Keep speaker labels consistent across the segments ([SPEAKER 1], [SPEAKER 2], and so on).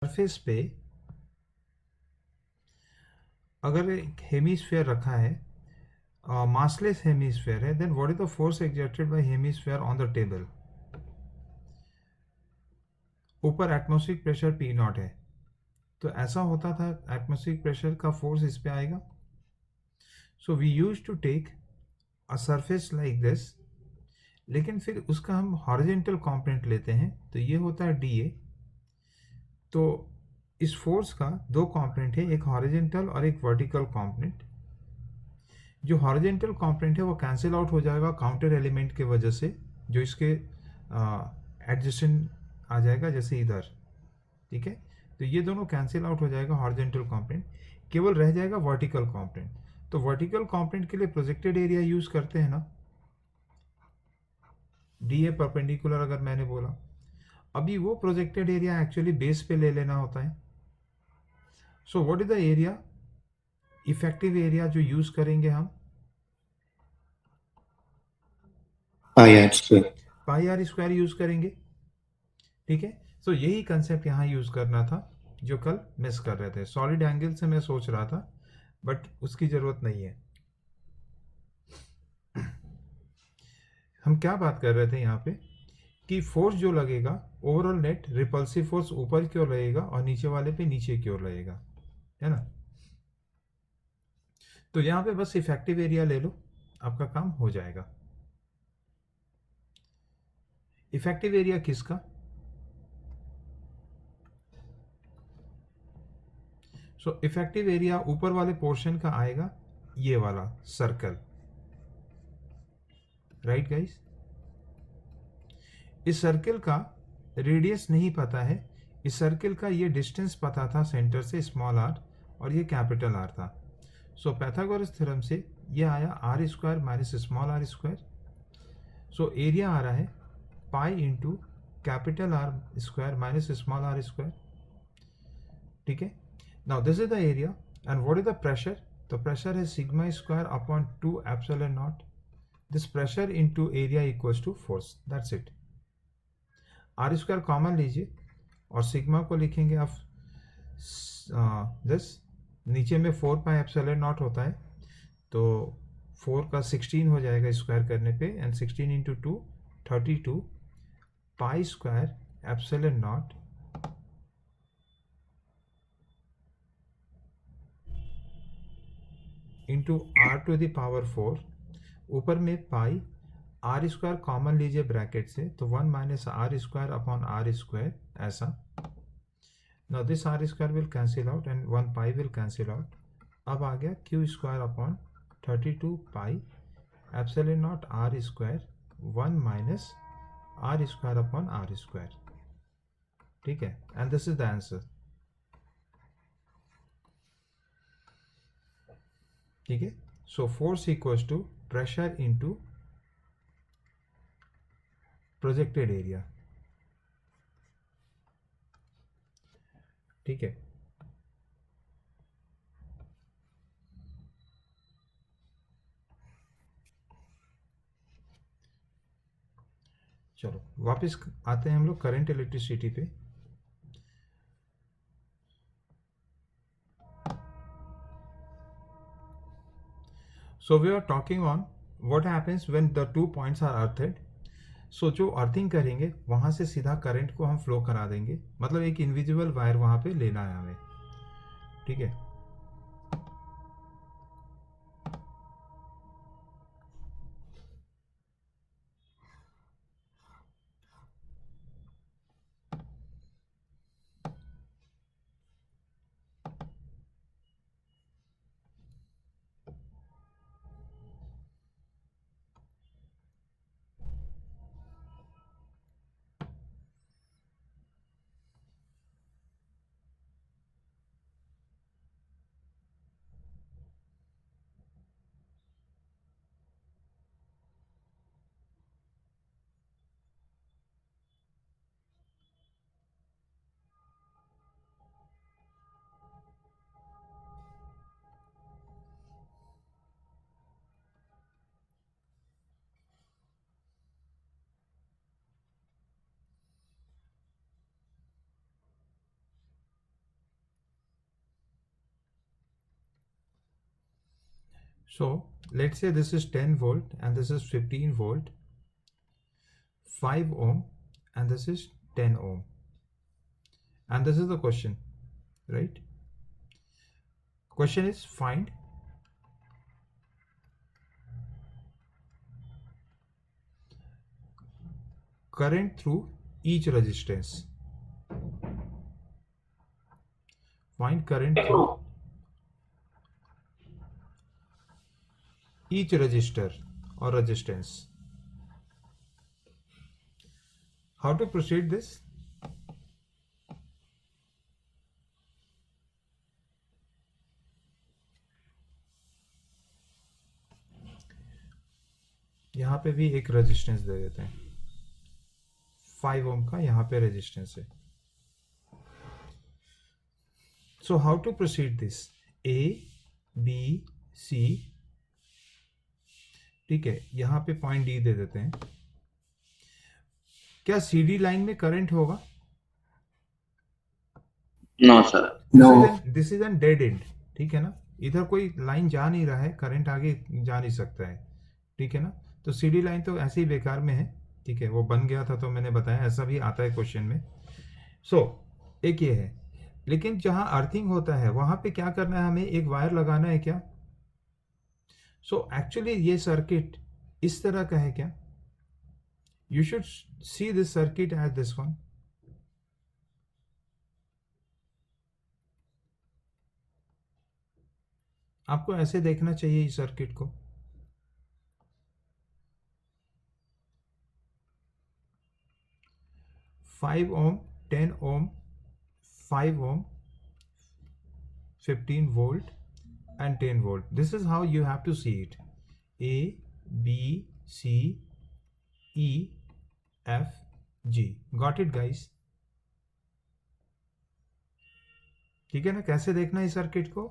[SPEAKER 1] Surface पे अगर एक हेमीस्फेयर रखा है, मासलेस हेमीस्फेयर है, then what is the force exerted by hemisphere on the table. ऊपर एटमॉस्फेरिक प्रेशर पी नॉट है, तो ऐसा होता था एटमॉस्फेरिक प्रेशर का फोर्स इस पे आएगा। So we use to take a surface like this, लेकिन फिर उसका हम हॉरिजेंटल कंपोनेंट लेते हैं, तो ये होता है डी ए। तो इस फोर्स का दो कंपोनेंट है, एक हॉरिजेंटल और एक वर्टिकल कंपोनेंट। जो हॉरिजेंटल कंपोनेंट है वो कैंसिल आउट हो जाएगा काउंटर एलिमेंट के वजह से, जो इसके एडजेसेंट आ जाएगा, जैसे इधर। ठीक है, तो ये दोनों कैंसिल आउट हो जाएगा हॉरिजेंटल कंपोनेंट, केवल रह जाएगा वर्टिकल कंपोनेंट। तो वर्टिकल कंपोनेंट के लिए प्रोजेक्टेड एरिया यूज करते हैं ना, डी ए परपेंडिकुलर अगर मैंने बोला। अभी वो प्रोजेक्टेड एरिया एक्चुअली बेस पे ले लेना होता है। सो what is the area, effective area जो यूज करेंगे हम, पाई आर स्क्वायर यूज करेंगे। ठीक है, सो यही कंसेप्ट यहाँ यूज करना था जो कल मिस कर रहे थे। सॉलिड एंगल से मैं सोच रहा था, बट उसकी जरूरत नहीं है। हम क्या बात कर रहे थे यहाँ पे कि फोर्स जो लगेगा, ओवरऑल नेट रिपल्सिव फोर्स ऊपर की ओर लगेगा और नीचे वाले पे नीचे की ओर लगेगा, है ना। तो यहाँ पे बस इफेक्टिव एरिया ले लो, आपका काम हो जाएगा। इफेक्टिव एरिया किसका, सो इफेक्टिव एरिया ऊपर वाले पोर्शन का आएगा, ये वाला सर्कल, राइट गाइस। इस सर्कल का रेडियस नहीं पता है, इस सर्कल का ये डिस्टेंस पता था सेंटर से, स्मॉल आर, और ये कैपिटल आर था। सो पैथागोरस थ्योरम से ये आया r square minus small r square. So area आ रहा है pi into capital R square minus small r square. ठीक है, now this is the area and what is the pressure, the pressure है sigma square upon 2 epsilon nought. This pressure into area equals to force, that's it. R square common लीजिए और sigma को लिखेंगे आप this, नीचे में 4 पाई epsilon not होता है, तो 4 का 16 हो जाएगा स्क्वायर करने पे, and 16 into 2 32 pi square epsilon naught into R to the power 4। ऊपर में पाई, आर स्क्वायर कॉमन लीजिए ब्रैकेट से, तो 1 minus R square upon R square, ऐसा। Now this R square will cancel out and 1 pi will cancel out. अब आ गया Q square upon 32 pi epsilon naught R square 1 minus R square upon R square. ठीक है, and this is the answer. ठीक है, so force equals to pressure into projected area. ठीक है, चलो वापस आते हैं हम लोग करंट इलेक्ट्रिसिटी पे। So we are talking on what happens when the 2 points are earthed. So जो अर्थिंग करेंगे वहां से सीधा करंट को हम फ्लो करा देंगे, मतलब एक इनविजिबल वायर वहां पे लेना है हमें। ठीक है, So let's say this is 10 volt and this is 15 volt, 5 ohm, and this is 10 ohm, and this is the question, right? Question is find current through each resistance. Find current through each resistor or resistance. How to proceed this? यहाँ पे भी एक resistance दे देते हैं, 5 ओम का यहाँ पे resistance है. So how to proceed this? A B C, ठीक है, यहाँ पे पॉइंट डी दे देते हैं. क्या सीडी लाइन में करंट होगा?
[SPEAKER 2] No sir.
[SPEAKER 3] No.
[SPEAKER 1] This is an dead end, ठीक है ना, इधर कोई लाइन जा नहीं रहा है, करंट आगे जा नहीं सकता है, ठीक है ना. तो सीडी लाइन तो ऐसे ही बेकार में है, ठीक है, वो बन गया था तो मैंने बताया, ऐसा भी आता है क्वेश्चन में. सो एक ये है, लेकिन जहां अर्थिंग होता है वहां पे क्या करना है, हमें एक वायर लगाना है क्या? सो एक्चुअली ये सर्किट इस तरह का है क्या? You should see this circuit as this one. आपको ऐसे देखना चाहिए इस सर्किट को. Five ohm, 10 ohm, 5 ohm, 15 volt and 10 volt. This is how you have to see it. A, B, C, E, F, G. Got it guys? ठीक है ना. कैसे देखना है सर्किट को?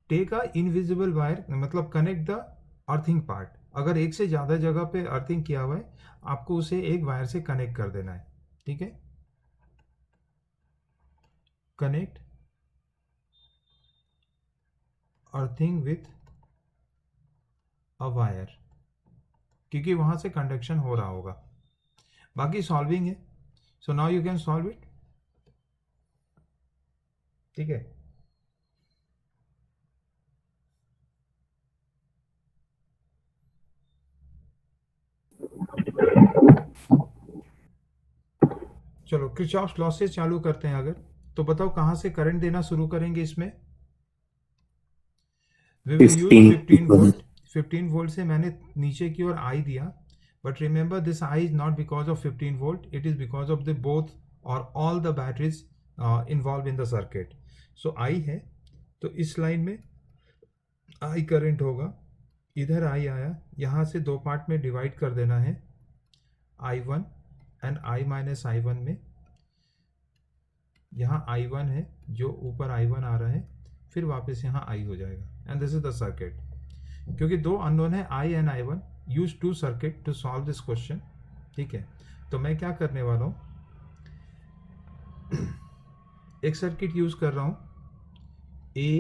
[SPEAKER 1] टेक अ इनविजिबल वायर, मतलब कनेक्ट द अर्थिंग पार्ट. अगर एक से ज्यादा जगह पे अर्थिंग किया हुआ है, आपको उसे एक वायर से कनेक्ट कर देना है, ठीक है. Connect earthing with a wire, क्योंकि वहां से कंडक्शन हो रहा होगा. बाकी सॉल्विंग है. So now you can solve it, ठीक है. चलो किरचॉफ्स लॉ से चालू करते हैं. अगर तो बताओ कहां से करंट देना शुरू करेंगे इसमें? We will use 15 volt. 15 volt से मैंने नीचे की ओर I दिया, but remember this I is not because of 15 volt, it is because of the both or all the batteries involved in the circuit. So I है, तो इस line में I current होगा. इधर I आया, यहाँ से दो पार्ट में डिवाइड कर देना है, I1 and I minus I1 में. यहाँ I1 है, जो ऊपर I1 आ रहा है, फिर वापस यहाँ I हो जाएगा. And this is the circuit. क्योंकि दो अननोन है I and I1, use two circuit to solve this question, ठीक है. तो मैं क्या करने वाला हूँ, एक सर्किट यूज कर रहा हूँ, A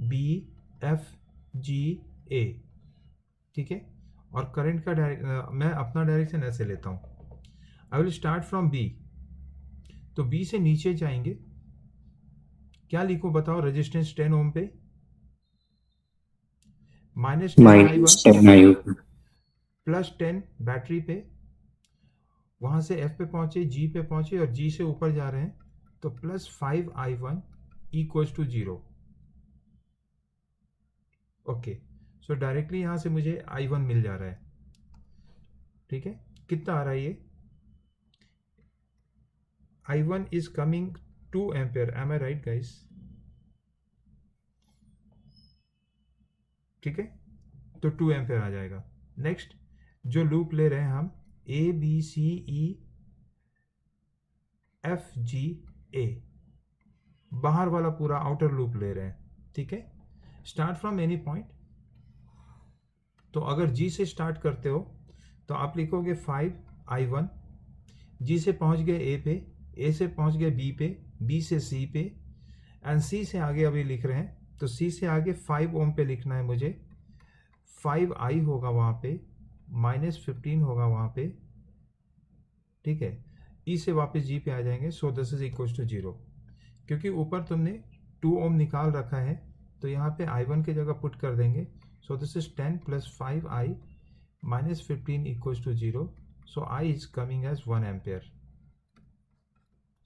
[SPEAKER 1] B F G A, ठीक है. और करंट का मैं अपना डायरेक्शन ऐसे लेता हूँ. I will start from B. तो B से नीचे जाएंगे, क्या लिखूं बताओ? रेजिस्टेंस 10 ओम पे, माइनस 10 प्लस 10 बैटरी पे, वहां से F पे पहुंचे, G पे पहुंचे और G से ऊपर जा रहे हैं, तो plus 5I1 equals to 0. Okay, so directly यहां से मुझे I1 मिल जा रहा है, ठीक है. कितना आ रहा है ये? I1 is coming 2 ampere. Am I right guys? ठीक है, तो 2 एम्पेयर आ जाएगा. नेक्स्ट जो लूप ले रहे हैं हम, A B C E F G A, बाहर वाला पूरा आउटर लूप ले रहे हैं, ठीक है. Start from any point. तो अगर G से स्टार्ट करते हो तो आप लिखोगे 5I1, G से पहुंच गए A पे, A से पहुंच गए B पे, B से C पे, एंड C से आगे अभी लिख रहे हैं, तो C से आगे 5 ओम पे लिखना है मुझे. 5i होगा वहाँ पे, -15 होगा वहाँ पे, ठीक है। ई से वापस जी पे आ जाएंगे, so this is equal to 0। क्योंकि ऊपर तुमने 2 ओम निकाल रखा है तो यहाँ पे I1 की जगह पुट कर देंगे। So this is 10 + 5i -15 equals to 0। So I is coming as 1 ampere.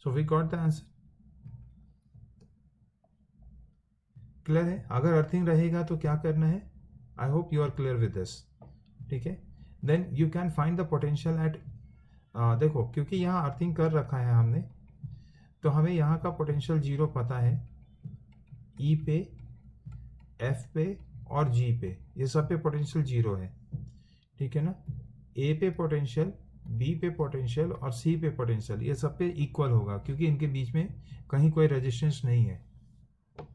[SPEAKER 1] So we got the answer. Clear है? अगर अर्थिंग रहेगा तो क्या करना है? I hope you are clear with this, ठीक है। Then you can find the potential at, देखो क्योंकि यहाँ अर्थिंग कर रखा है हमने, तो हमें यहाँ का पोटेंशियल 0 पता है, ई पे, एफ पे और जी पे, ये सब पे पोटेंशियल 0 है, ठीक है ना। ए पे पोटेंशियल, बी पे पोटेंशियल और सी पे पोटेंशियल, ये सब पे इक्वल होगा क्योंकि इनके बीच में कहीं कोई रेजिस्टेंस नहीं है,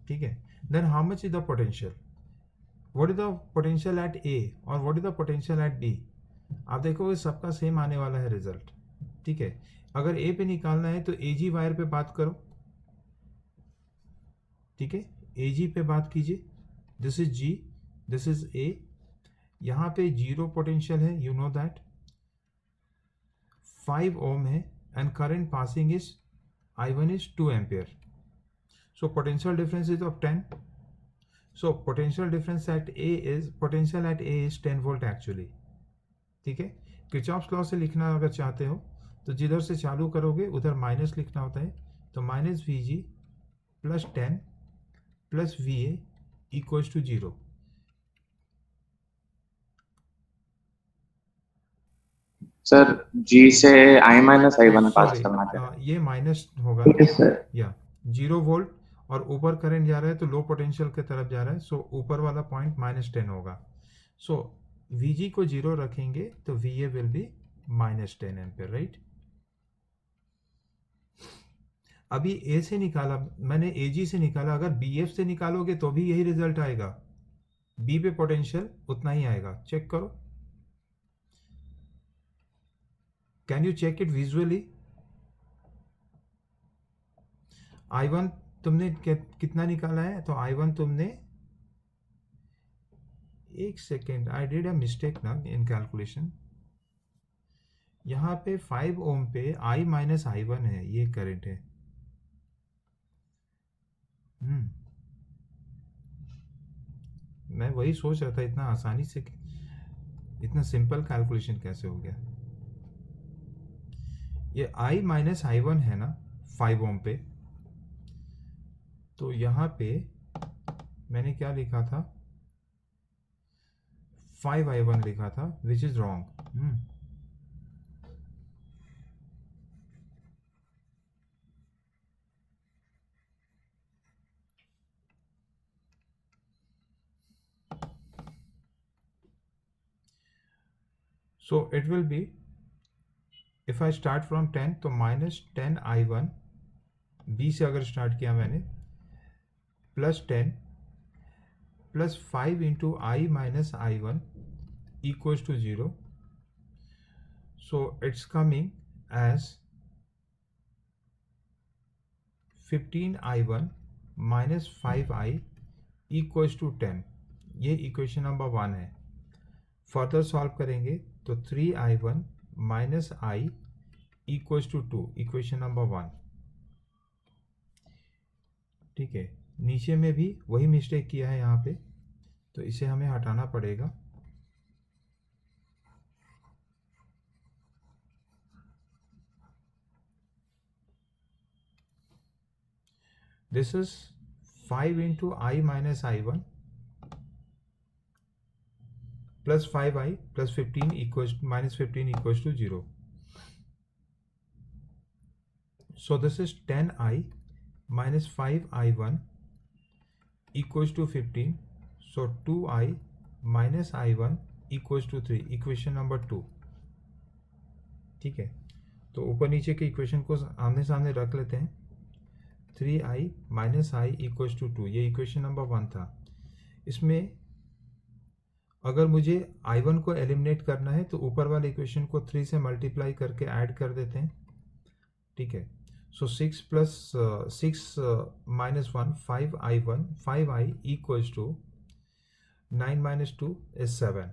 [SPEAKER 1] ठीक है। Then how much is the potential, what is the potential at A और what is the potential at B. आप देखोगे सबका सेम आने वाला है रिजल्ट, ठीक है। अगर ए पे निकालना है तो ए जी वायर पे बात करो, ठीक है, ए जी पे बात कीजिए, this is G, this is A. यहाँ पे 0 पोटेंशियल है, यू नो दैट, 5 ओम है and current passing is I1 is 2 ampere. So potential difference is of 10. So potential difference at A is, potential at A is 10 volt actually. ठीक है। Kirchhoff's law से लिखना अगर चाहते हो तो जिधर से चालू करोगे उधर माइनस लिखना होता है, तो -VG + 10 + VA equals to 0।
[SPEAKER 2] Sir जी से I - I1 पास करना चाहिए।
[SPEAKER 1] ये माइनस होगा
[SPEAKER 2] सर,
[SPEAKER 1] या 0 वोल्ट और ऊपर करंट जा रहा है तो लो पोटेंशियल की तरफ जा रहा है, सो ऊपर वाला पॉइंट -10 होगा। सो VG को 0 रखेंगे तो VA will be -10 ampere, right. अभी A से निकाला मैंने, AG से निकाला, अगर BF से निकालोगे तो भी यही रिजल्ट आएगा, B पे पोटेंशियल उतना ही आएगा, चेक करो। Can you check it visually? I1 तुमने कितना निकाला है, तो I1 तुमने, एक second, I did a mistake ना इन कैलकुलेशन। यहाँ पे 5 ओम पे I - I1 है, ये करंट है। मैं वही सोच रहा था, इतना आसानी से, इतना सिंपल कैलकुलेशन कैसे हो गया। ये I - I1 है ना 5 ओम पे, तो यहाँ पे मैंने क्या लिखा था, 5I1 लिखा था, which is wrong. So it will be, if I start from 10 तो -10 I1, B से अगर स्टार्ट किया मैंने, +10 + 5 into I - I1 equals to 0. So it's coming as 15I1 - 5I equals to 10. ये इक्वेशन नंबर 1 है। फर्दर सॉल्व करेंगे तो 3I1 - I equals to 2, equation number 1, ठीक है। नीचे में भी वही मिस्टेक किया है यहाँ पे, तो इसे हमें हटाना पड़ेगा। This is 5 into I - I1 plus 5I plus 15 equals -15 equals to 0. So this is 10I minus 5I1 equals to 15. So 2I minus I1 equals to 3, equation number 2, ठीक है। तो ऊपर नीचे के इक्वेशन को आमने सामने रख लेते हैं। 3I minus I equals to 2, ये इक्वेशन नंबर 1 था। इसमें अगर मुझे I1 को एलिमिनेट करना है तो ऊपर वाले इक्वेशन को 3 से मल्टीप्लाई करके ऐड कर देते हैं, ठीक है। सो 6 + 6 - 1 5I1 5I equals to 9 minus 2 is 7.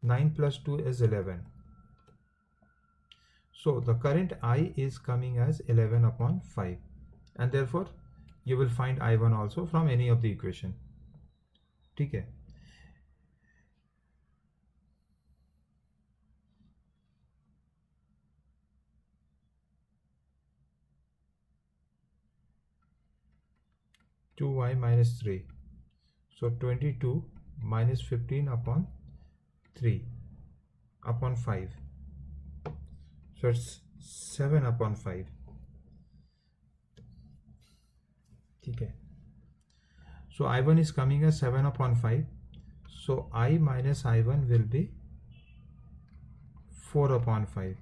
[SPEAKER 1] 9 plus 2 is 11. So the current I is coming as 11 upon 5, and therefore you will find I1 also from any of the equation. ठीक है. Two y minus 3, so 22 minus 15 upon 3 upon 5, so it's 7 upon 5. ठीक है. So I1 is coming as 7 upon 5, so I minus I1 will be 4 upon 5.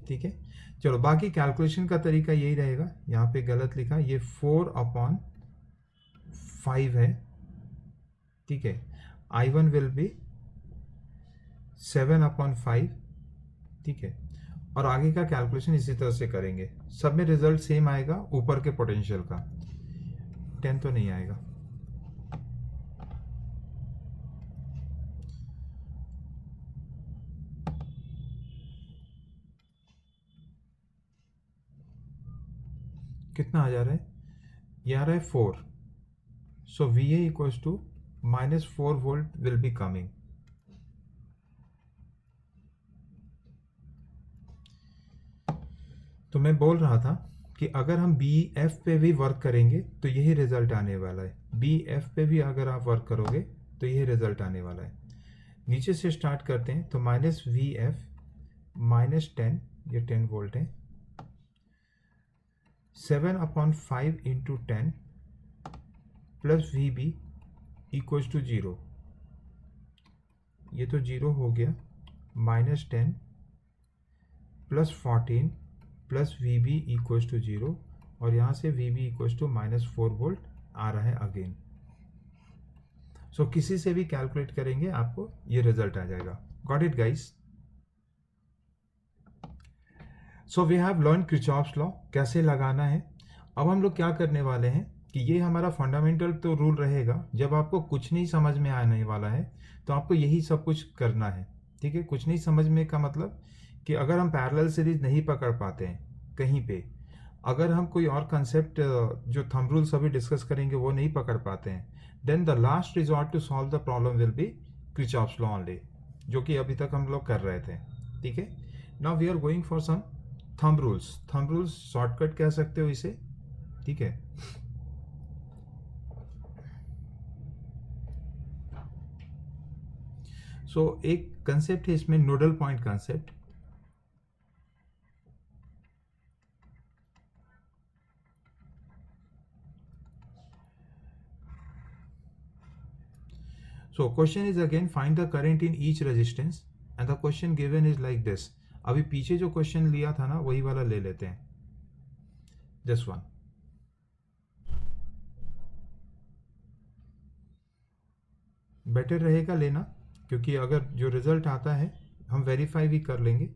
[SPEAKER 1] ठीक है. चलो बाकी calculation का तरीका यही रहेगा. यहाँ पे गलत लिखा, ये 4 अपॉन 5 है. ठीक है. I1 will be 7 upon 5. ठीक है. और आगे का कैलकुलेशन इसी तरह से करेंगे. सब में रिजल्ट सेम आएगा. ऊपर के पोटेंशियल का 10 तो नहीं आएगा. कितना आ जा रहा है? ये आ रहा है 4. So VA equals to -4 volt will be coming. तो मैं बोल रहा था कि अगर हम BF पे भी वर्क करेंगे तो यही रिजल्ट आने वाला है. BF पे भी अगर आप वर्क करोगे तो यही रिजल्ट आने वाला है. नीचे से स्टार्ट करते हैं. तो -VF -10, ये 10 वोल्ट है. 7 upon 5 into 10 plus VB equals to 0. ये तो 0 हो गया. -10 plus 14 plus VB equals to 0, और यहाँ से VB इक्वल्स टू -4 वोल्ट आ रहा है अगेन. सो किसी से भी कैलकुलेट करेंगे आपको ये रिजल्ट आ जाएगा. Got it guys? So we have learn Kirchhoff's law कैसे लगाना है. अब हम लोग क्या करने वाले हैं कि ये हमारा फंडामेंटल तो रूल रहेगा. जब आपको कुछ नहीं समझ में आने वाला है तो आपको यही सब कुछ करना है. ठीक है. कुछ नहीं समझ में का मतलब कि अगर हम पैरेलल सीरीज नहीं पकड़ पाते हैं कहीं पे, अगर हम कोई और कंसेप्ट जो थंब रूल्स अभी डिस्कस करेंगे वो नहीं पकड़ पाते हैं, then the last resort to solve the problem will be Kirchhoff's law only, जो कि अभी तक हम लोग कर रहे थे. ठीक है. Now we are going for some thumb rules. Thumb rules shortcut कह सकते हो इसे. ठीक है. सो एक कंसेप्ट है इसमें, nodal point concept. So question is again find the current in each resistance and the question given is like this. अभी पीछे जो क्वेश्चन लिया था ना वही वाला ले लेते हैं. This one. बेटर रहेगा लेना, क्योंकि अगर जो रिजल्ट आता है हम वेरीफाई भी कर लेंगे.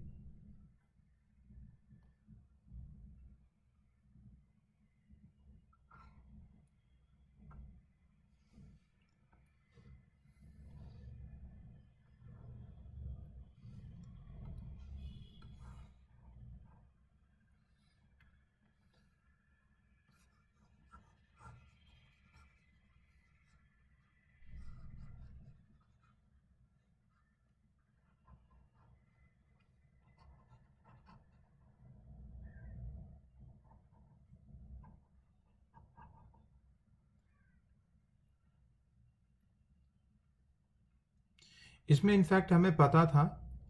[SPEAKER 1] इसमें इनफैक्ट हमें पता था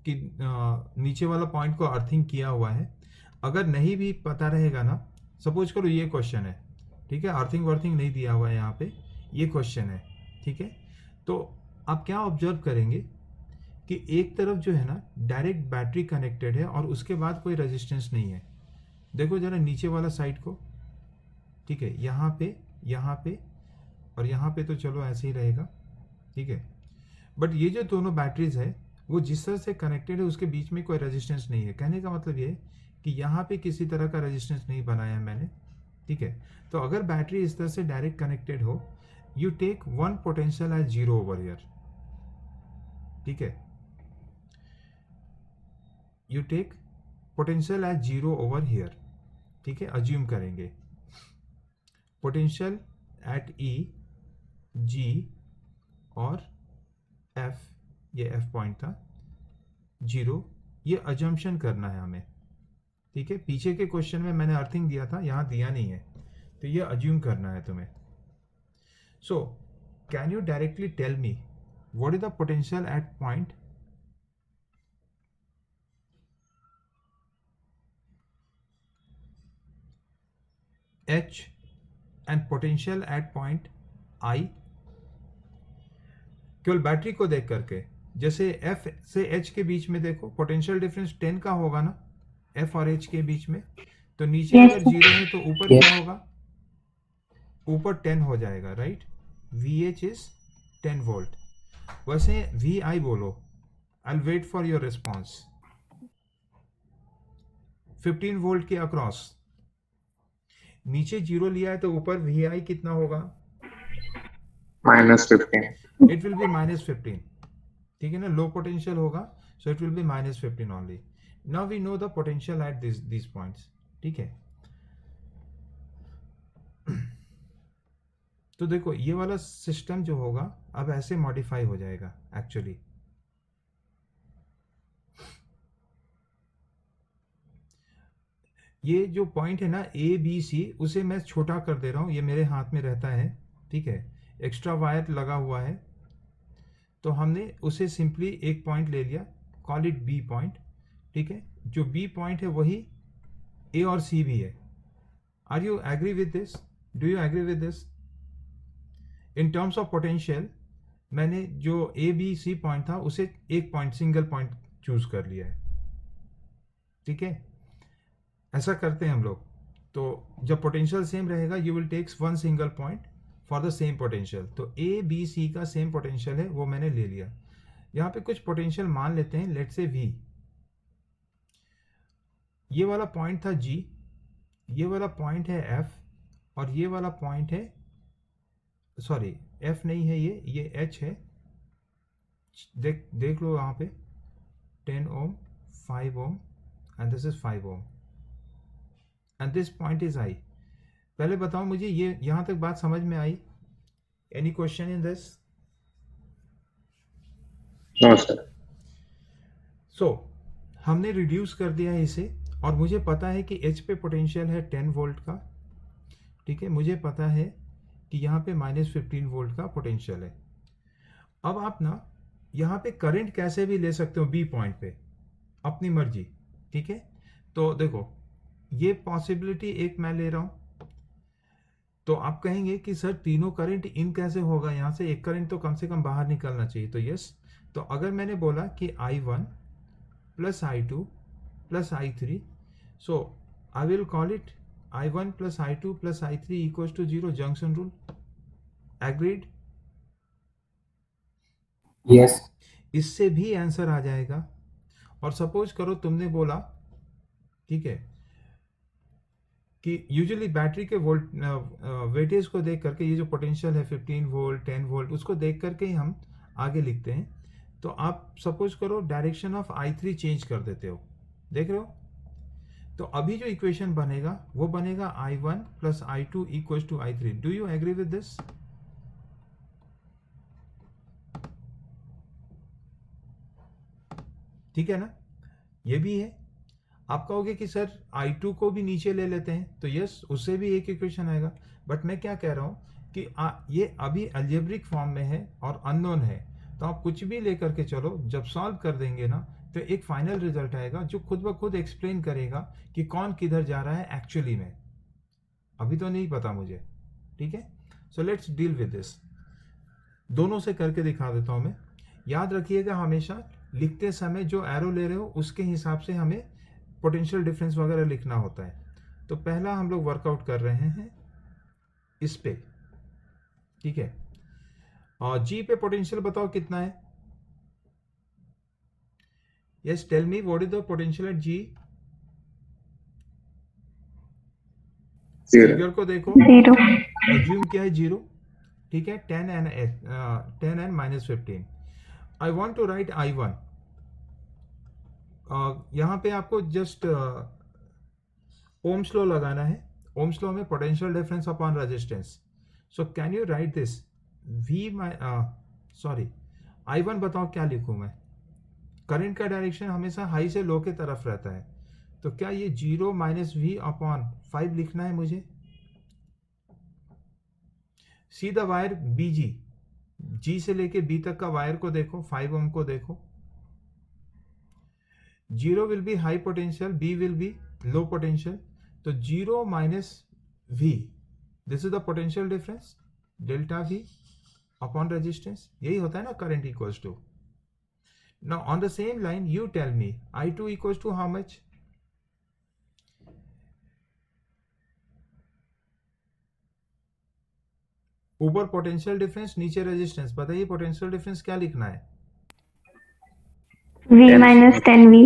[SPEAKER 1] कि नीचे वाला पॉइंट को अर्थिंग किया हुआ है. अगर नहीं भी पता रहेगा ना, सपोज करो ये क्वेश्चन है. ठीक है. अर्थिंग वर्थिंग नहीं दिया हुआ है यहाँ पे, ये क्वेश्चन है. ठीक है. तो आप क्या ऑब्जर्व करेंगे कि एक तरफ जो है ना डायरेक्ट बैटरी कनेक्टेड है और उसके बाद कोई रेजिस्टेंस नहीं है. देखो जरा नीचे वाला साइड को. ठीक है. यहाँ पे और यहाँ पे तो चलो ऐसे ही रहेगा. ठीक है. बट ये जो दोनों बैटरीज है वो जिस तरह से कनेक्टेड है उसके बीच में कोई रेजिस्टेंस नहीं है. कहने का मतलब ये है कि यहाँ पे किसी तरह का रेजिस्टेंस नहीं बनाया है मैंने. ठीक है. तो अगर बैटरी इस तरह से डायरेक्ट कनेक्टेड हो, you take one potential as 0 over here. ठीक है, you take potential as 0 over here. ठीक है, अज्यूम करेंगे पोटेंशियल एट E, G और F, ये F पॉइंट था 0, ये अजम्पशन करना है हमें. ठीक है, पीछे के क्वेश्चन में मैंने अर्थिंग दिया था, यहाँ दिया नहीं है, तो ये अज्यूम करना है तुम्हें. So can you directly tell me what is the potential at point H and potential at point I? केवल बैटरी को देख करके, जैसे F से H के बीच में देखो पोटेंशियल डिफरेंस 10 का होगा ना, F और H के बीच में, तो नीचे अगर 0 है तो ऊपर क्या होगा, ऊपर 10 हो जाएगा, राइट. VH is 10 volt. वैसे VI बोलो, I will wait for your response. 15 volt के अक्रॉस, नीचे 0 लिया है तो ऊपर VI कितना होगा,
[SPEAKER 2] -15.
[SPEAKER 1] It will be -15. ठीक है ना, लो पोटेंशियल होगा, so it will be -15 only. Now we know the potential at this points. ठीक है, तो देखो ये वाला सिस्टम जो होगा अब ऐसे मॉडिफाई हो जाएगा एक्चुअली. ये जो पॉइंट है ना ABC, उसे मैं छोटा कर दे रहा हूं, ये मेरे हाथ में रहता है. ठीक है, एक्स्ट्रा वायर लगा हुआ है, तो हमने उसे सिंपली एक पॉइंट ले लिया, कॉल इट B पॉइंट. ठीक है, जो B पॉइंट है वही A और C भी है. Are you agree with this? Do you agree with this? In terms of potential मैंने जो ABC पॉइंट था उसे एक पॉइंट, सिंगल पॉइंट चूज कर लिया है. ठीक है, ऐसा करते हैं हम लोग. तो जब पोटेंशियल सेम रहेगा you will takes one single point for the same potential. तो ABC का सेम पोटेंशियल है, वो मैंने ले लिया. यहाँ पे कुछ पोटेंशियल मान लेते हैं, लेट्स से V. ये वाला पॉइंट था G, ये वाला पॉइंट है F, और ये वाला पॉइंट है, सॉरी F नहीं है, ये H है. देख लो यहाँ पे 10 ohm, 5 ohm and this is 5 ohm and this point is I. पहले बताओ मुझे, ये यहां तक बात समझ में आई? Any question in this?
[SPEAKER 2] No sir.
[SPEAKER 1] So हमने रिड्यूस कर दिया है इसे, और मुझे पता है कि H पे पोटेंशियल है 10 वोल्ट का. ठीक है, मुझे पता है कि यहाँ पे -15 वोल्ट का पोटेंशियल है. अब आप ना यहाँ पे करंट कैसे भी ले सकते हो B पॉइंट पे, अपनी मर्जी. ठीक है, तो देखो ये पॉसिबिलिटी एक मैं ले रहा हूं, तो आप कहेंगे कि सर तीनों करंट इन कैसे होगा, यहाँ से एक करंट तो कम से कम बाहर निकलना चाहिए. तो यस, तो अगर मैंने बोला कि I1 plus I2 plus I3, so I will call it I1 plus I2 plus I3 equals to 0, junction rule. Agreed?
[SPEAKER 2] Yes.
[SPEAKER 1] इससे भी आंसर आ जाएगा. और सपोज करो तुमने बोला, ठीक है, कि यूजुअली बैटरी के वोल्ट वेटेज को देख करके ये जो पोटेंशियल है 15 वोल्ट 10 वोल्ट, उसको देख करके ही हम आगे लिखते हैं. तो आप सपोज करो डायरेक्शन ऑफ I3 चेंज कर देते हो, देख रहे हो. तो अभी जो इक्वेशन बनेगा वो बनेगा I1 plus I2 equals to I3. Do you agree with this? ठीक है ना, ये भी है. आप कहोगे कि सर I2 को भी नीचे ले लेते हैं, तो यस, उससे भी एक इक्वेशन आएगा. बट मैं क्या कह रहा हूं कि ये अभी अलजेब्रिक फॉर्म में है और अननोन है, तो आप कुछ भी लेकर के चलो, जब सॉल्व कर देंगे ना तो एक फाइनल रिजल्ट आएगा जो खुद ब खुद एक्सप्लेन करेगा कि कौन किधर जा रहा है एक्चुअली में. अभी तो नहीं पता मुझे. ठीक है, so let's deal with this. दोनों से करके दिखा देता हूं मैं. याद रखिएगा हमेशा लिखते समय जो एरो ले रहे हो उसके हिसाब से हमें पोटेंशियल डिफरेंस वगैरह लिखना होता है. तो पहला हम लोग वर्कआउट कर रहे हैं इस पे. ठीक है, और G पे पोटेंशियल बताओ कितना है. Yes, tell me what is the potential at G. Figure को देखो,
[SPEAKER 3] 0.
[SPEAKER 1] अज्यूम क्या है 0. ठीक है, 10 and minus 15. I want to write I1. यहाँ पे आपको जस्ट ओम्स लॉ लगाना है. ओम्स लॉ में potential difference upon resistance. So can you right this I1 बताओ क्या लिखूं मैं. करंट का डायरेक्शन हमेशा हाई से लो के तरफ रहता है, तो क्या ये 0 माइनस वी अपॉन 5 लिखना है मुझे. See the wire BG, G से लेके B तक का वायर को देखो, 5 ओम को देखो. 0 will be high potential, B will be low potential. तो 0 minus V, this is the potential difference, delta V upon resistance. यही होता है ना current equals to. Now on the same line, you tell me I2 equals to how much? ऊपर potential difference, नीचे resistance. बताइए potential difference क्या लिखना है.
[SPEAKER 3] V minus 10V.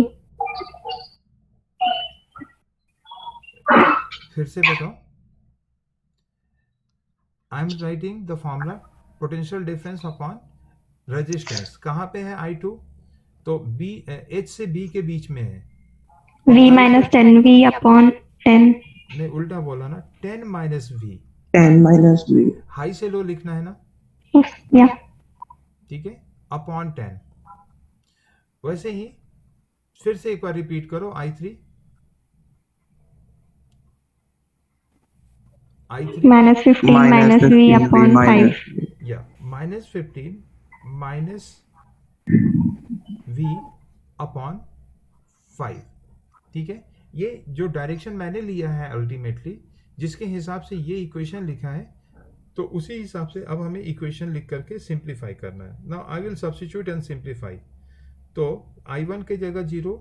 [SPEAKER 1] फिर से बताओ. I am writing the formula potential difference upon resistance. कहाँ पे है I2? तो B, H से B के बीच में है.
[SPEAKER 3] V minus 10V upon 10.
[SPEAKER 1] नहीं, उल्टा बोला ना, 10 minus V.
[SPEAKER 4] 10 minus V.
[SPEAKER 1] High से लो लिखना है ना.
[SPEAKER 3] Yeah.
[SPEAKER 1] ठीक है, अपॉन 10. वैसे ही फिर से एक बार रिपीट करो. I3
[SPEAKER 3] minus 15 minus V upon 5.
[SPEAKER 1] या माइनस 15 माइनस V अपॉन 5. ठीक है, ये जो डायरेक्शन मैंने लिया है अल्टीमेटली, जिसके हिसाब से ये इक्वेशन लिखा है, तो उसी हिसाब से अब हमें इक्वेशन लिख करके सिंप्लीफाई करना है. Now I will substitute and simplify. तो I1 की जगह 0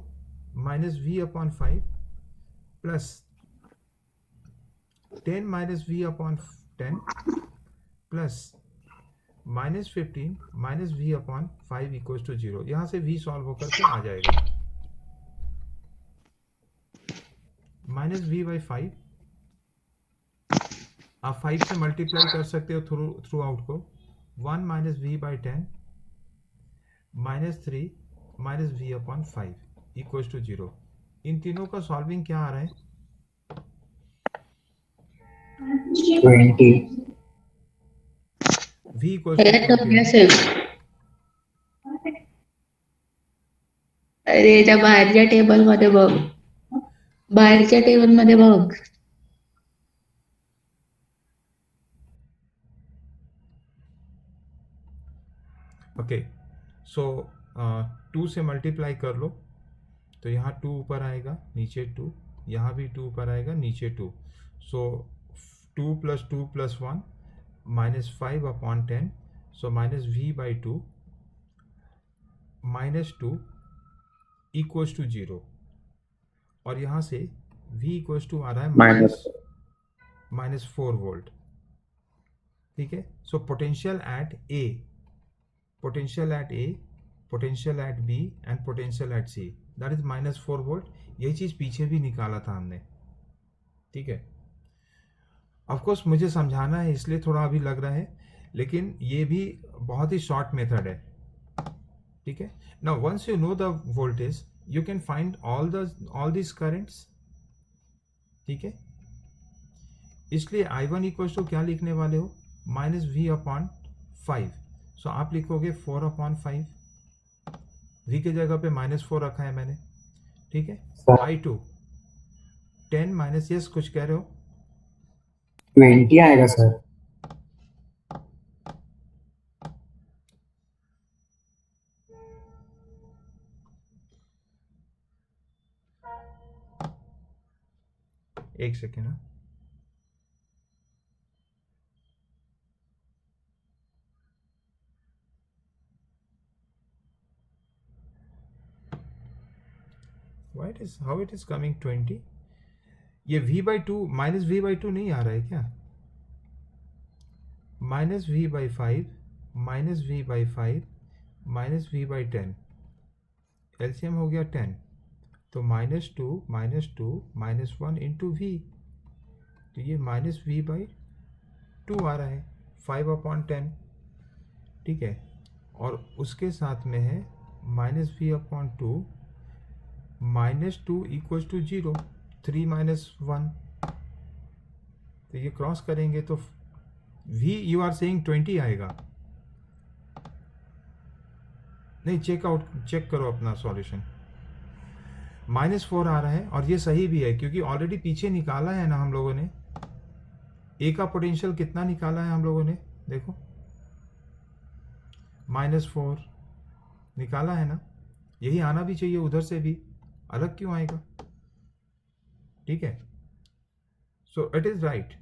[SPEAKER 1] minus V upon 5 plus 10 minus V upon 10 plus minus 15 minus V upon 5 equals to 0. यहाँ से V सॉल्व होकर के आ जाएगा. माइनस V बाई 5, आप 5 से मल्टीप्लाई कर सकते हो थ्रू आउट को. 1 minus V by 10 minus 3 minus V upon 5 equals to 0. इन तीनों का सॉल्विंग क्या आ रहा है?
[SPEAKER 4] 20.
[SPEAKER 1] V equals to 20.
[SPEAKER 5] अरे त्या बाहेरच्या टेबल मध्ये बघ, बाहेरच्या टेबल मध्ये बघ.
[SPEAKER 1] ओके, सो 2 से मल्टीप्लाई कर लो, तो यहाँ 2 ऊपर आएगा, नीचे 2, यहाँ भी 2 ऊपर आएगा, नीचे 2. So 2 plus 2 plus 1 minus 5 upon 10. So minus V by 2 minus 2 equals to 0. और यहाँ से V इक्वल्स टू आ रहा है माइनस 4 वोल्ट. ठीक है, so potential at A, potential at A, potential at B and potential at C, that is minus 4 volt. यही चीज़ पीछे भी निकाला था हमने. ठीक है, ऑफ कोर्स मुझे समझाना है इसलिए थोड़ा अभी लग रहा है, लेकिन ये भी बहुत ही शॉर्ट मेथड है. ठीक है, now once you know the voltage you can find all this currents. ठीक है, इसलिए I1 इक्वल्स टू क्या लिखने वाले हो? Minus V upon 5. सो आप लिखोगे 4 अपॉन 5. V की जगह पे माइनस 4 रखा है मैंने. ठीक है, I2 10 माइनस, यस कुछ कह रहे हो?
[SPEAKER 4] 20 आएगा सर.
[SPEAKER 1] एक second. how it is coming 20? ये V by 2 minus V by 2 नहीं आ रहा है क्या? Minus V by 5 minus V by 5 minus V by 10, LCM हो गया 10. तो माइनस 2 माइनस 1 इंटू V, तो ये माइनस V बाई 2 आ रहा है. 5/10, ठीक है, और उसके साथ में है -v/2, -2 इक्वल्स टू 0, 3 - 1, तो ये क्रॉस करेंगे तो v यू आर सेइंग 20 आएगा। नहीं, चेक करो अपना सॉल्यूशन। -4 आ रहा है और ये सही भी है क्योंकि ऑलरेडी पीछे निकाला है ना हम लोगों ने। ए का पोटेंशियल कितना निकाला है हम लोगों ने, देखो -4 निकाला है ना, यही आना भी चाहिए उधर से भी, अलग क्यों आएगा, ठीक है। So it is right,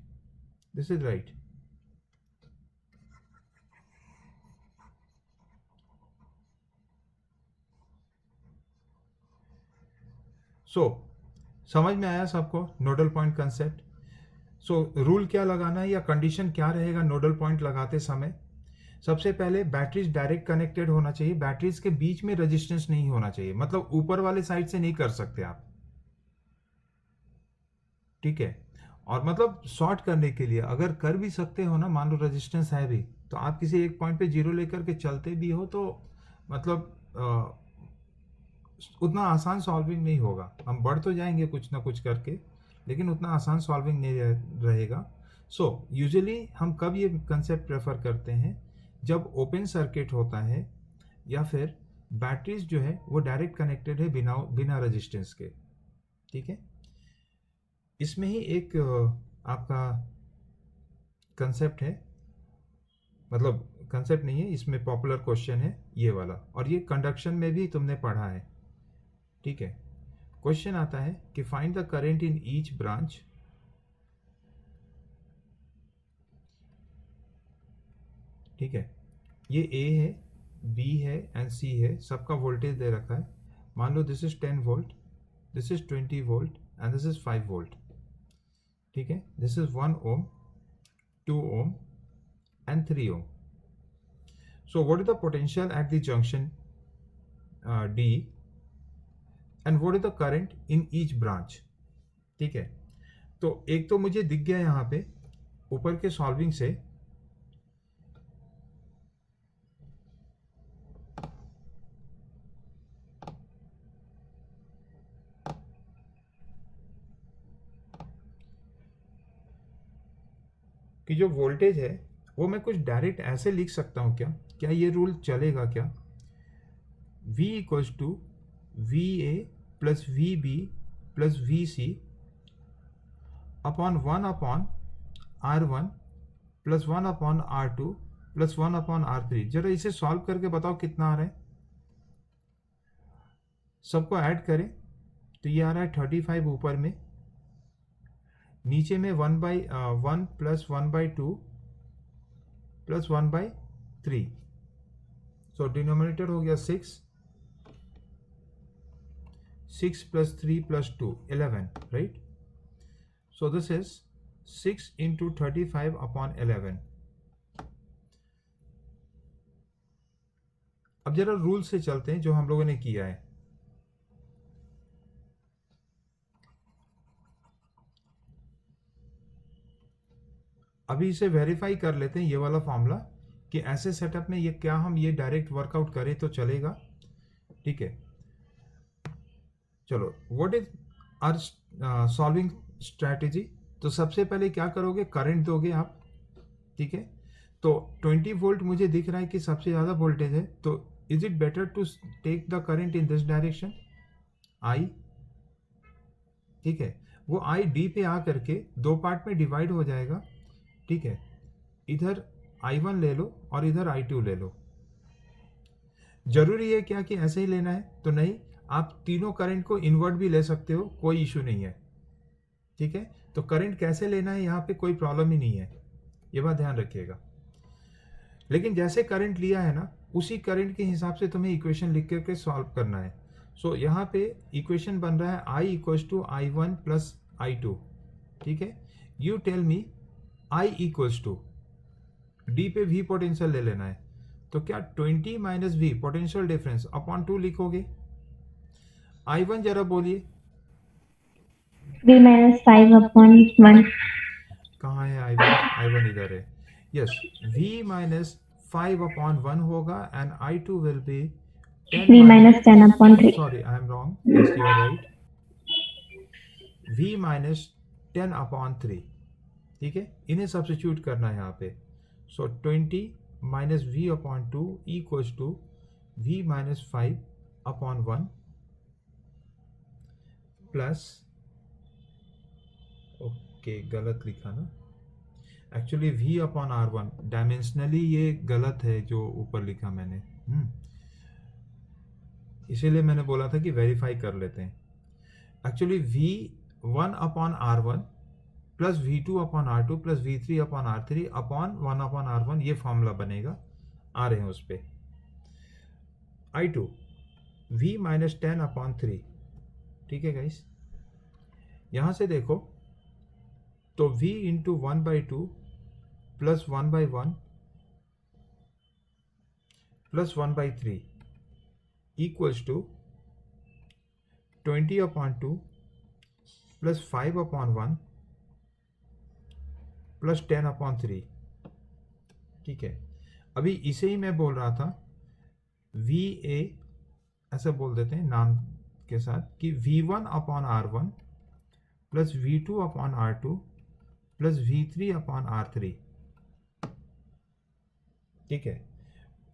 [SPEAKER 1] this is right. So समझ में आया सबको nodal point concept. So rule क्या लगाना है या कंडीशन क्या रहेगा नोडल पॉइंट लगाते समय। सबसे पहले बैटरीज डायरेक्ट कनेक्टेड होना चाहिए, बैटरीज के बीच में रेजिस्टेंस नहीं होना चाहिए, मतलब ऊपर वाले साइड से नहीं कर सकते आप, ठीक है। और मतलब शॉर्ट करने के लिए अगर कर भी सकते हो ना, मान लो रेजिस्टेंस है भी, तो आप किसी एक पॉइंट पे 0 लेकर के चलते भी हो तो मतलब उतना आसान सॉल्विंग नहीं होगा। हम बढ़ तो जाएंगे कुछ ना कुछ करके, लेकिन उतना आसान सॉल्विंग नहीं रहेगा। सो यूजुअली हम कब ये कंसेप्ट प्रेफर करते हैं, जब ओपन सर्किट होता है या फिर बैटरीज जो है वो डायरेक्ट कनेक्टेड है बिना रेजिस्टेंस के, ठीक है। इसमें ही एक आपका कंसेप्ट है, मतलब कंसेप्ट नहीं है, इसमें पॉपुलर क्वेश्चन है ये वाला, और ये कंडक्शन में भी तुमने पढ़ा है, ठीक है। क्वेश्चन आता है कि find the current in each branch, ठीक है। ये ए है, बी है एंड सी है, सबका वोल्टेज दे रखा है। मान लो this is 10 volt, this is 20 volt and this is 5 volt, ठीक है। This is 1 ohm, 2 ohm and 3 ohm. So what is the potential at the junction D and what is the current in each branch, ठीक है। तो एक तो मुझे दिख गया यहाँ पे ऊपर के सॉल्विंग से, कि जो वोल्टेज है वो मैं कुछ डायरेक्ट ऐसे लिख सकता हूँ क्या, क्या ये रूल चलेगा क्या। V equals to VA plus VB plus VC upon 1/R1 plus 1/R2 plus 1/R3। जरा इसे सॉल्व करके बताओ कितना आ रहा है, सबको ऐड करें तो ये आ रहा है 35 ऊपर में, नीचे में 1/1 प्लस 1/2 प्लस 1/3, सो डिनोमिनेटर हो गया 6 plus 3 plus 2 11, right. So this is 6 into 35/11। अब जरा रूल से चलते हैं जो हम लोगों ने किया है। अभी इसे वेरीफाई कर लेते हैं ये वाला फॉर्मूला, कि ऐसे सेटअप में ये क्या हम ये डायरेक्ट वर्कआउट करें तो चलेगा, ठीक है। चलो, what is our solving strategy. तो सबसे पहले क्या करोगे, करंट दोगे आप, ठीक है। तो 20 वोल्ट मुझे दिख रहा है कि सबसे ज़्यादा वोल्टेज है, तो is it better to take the current in this direction I, ठीक है। वो आई डी पे आ करके दो पार्ट में डिवाइड हो जाएगा, ठीक है। इधर I1 ले लो और इधर I2 ले लो। जरूरी है क्या कि ऐसे ही लेना है, तो नहीं, आप तीनों करंट को इन्वर्ट भी ले सकते हो, कोई इशू नहीं है, ठीक है। तो करंट कैसे लेना है यहाँ पे कोई प्रॉब्लम ही नहीं है, ये बात ध्यान रखिएगा। लेकिन जैसे करंट लिया है ना, उसी करंट के हिसाब से तुम्हें इक्वेशन लिख करके सॉल्व करना है। सो यहाँ पे इक्वेशन बन रहा है I equals to I1 plus I2, ठीक है। You tell me I equals to D पे V पोटेंशियल ले लेना है, तो क्या 20 minus V potential difference upon 2 लिखोगे। I1 जरा बोलिए,
[SPEAKER 3] 3 - 5/1।
[SPEAKER 1] कहाँ है I1? I1 इधर है। यस v माइनस 5/1 होगा and I2 will be
[SPEAKER 3] 3 minus 10 upon 3.
[SPEAKER 1] Sorry I am wrong, yes you are right, v minus 10/3, ठीक है, इन्हें सब्स्टिट्यूट करना है यहाँ पे। So 20 minus v/2 equals to v minus 5/1 plus, okay गलत लिखा ना, एक्चुअली v/r1 डायमेंशनली ये गलत है जो ऊपर लिखा मैंने, इसीलिए मैंने बोला था कि वेरीफाई कर लेते हैं। Actually v1/r1 plus v2/r2 plus v3/r3 upon 1/r1 ये फॉर्मूला बनेगा, आ रहे हैं उस पर। I2 v माइनस 10/3, ठीक है गाइस, यहाँ से देखो तो v into 1/2 plus 1/1 plus 1/3 equals to 20/2 plus 5/1 plus 10/3, ठीक है। अभी इसे ही मैं बोल रहा था VA, ऐसा बोल देते हैं नाम के साथ कि v1/r1 plus v2/r2 plus v3/r3, ठीक है।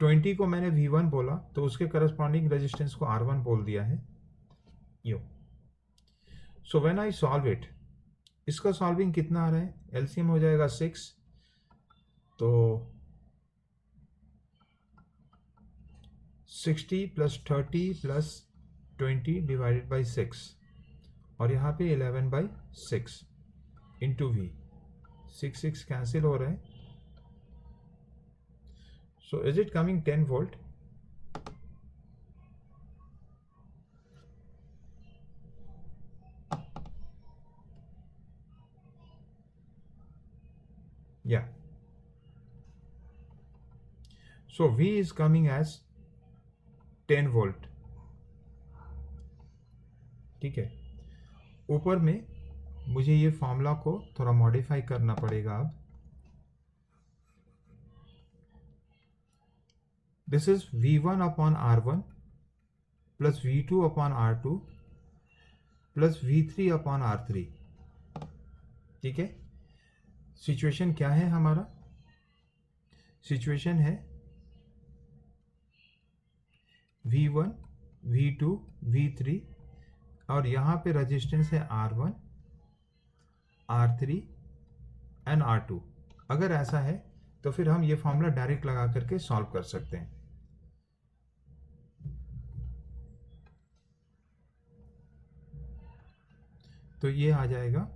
[SPEAKER 1] 20 को मैंने v1 बोला तो उसके करस्पॉन्डिंग रेजिस्टेंस को r1 बोल दिया है यो। So when I solve it, इसका सॉल्विंग कितना आ रहा है, एलसीएम हो जाएगा 6, तो 60 प्लस 30 प्लस 20 डिवाइडेड बाई 6 और यहाँ पे 11/6 इंटू v, 6 कैंसिल हो रहे हैं। So is it coming 10 volt? Yeah. So V is coming as 10 volt, ठीक है। ऊपर में मुझे ये फॉर्मूला को थोड़ा मॉडिफाई करना पड़ेगा अब। This is v1/r1 plus v2/r2 plus v3/r3, ठीक है। सिचुएशन क्या है हमारा? सिचुएशन है v1, v2, v3 और यहाँ पे रेजिस्टेंस है r1, r3 एंड r2। अगर ऐसा है तो फिर हम ये फॉर्मूला डायरेक्ट लगा करके सॉल्व कर सकते हैं। तो ये आ जाएगा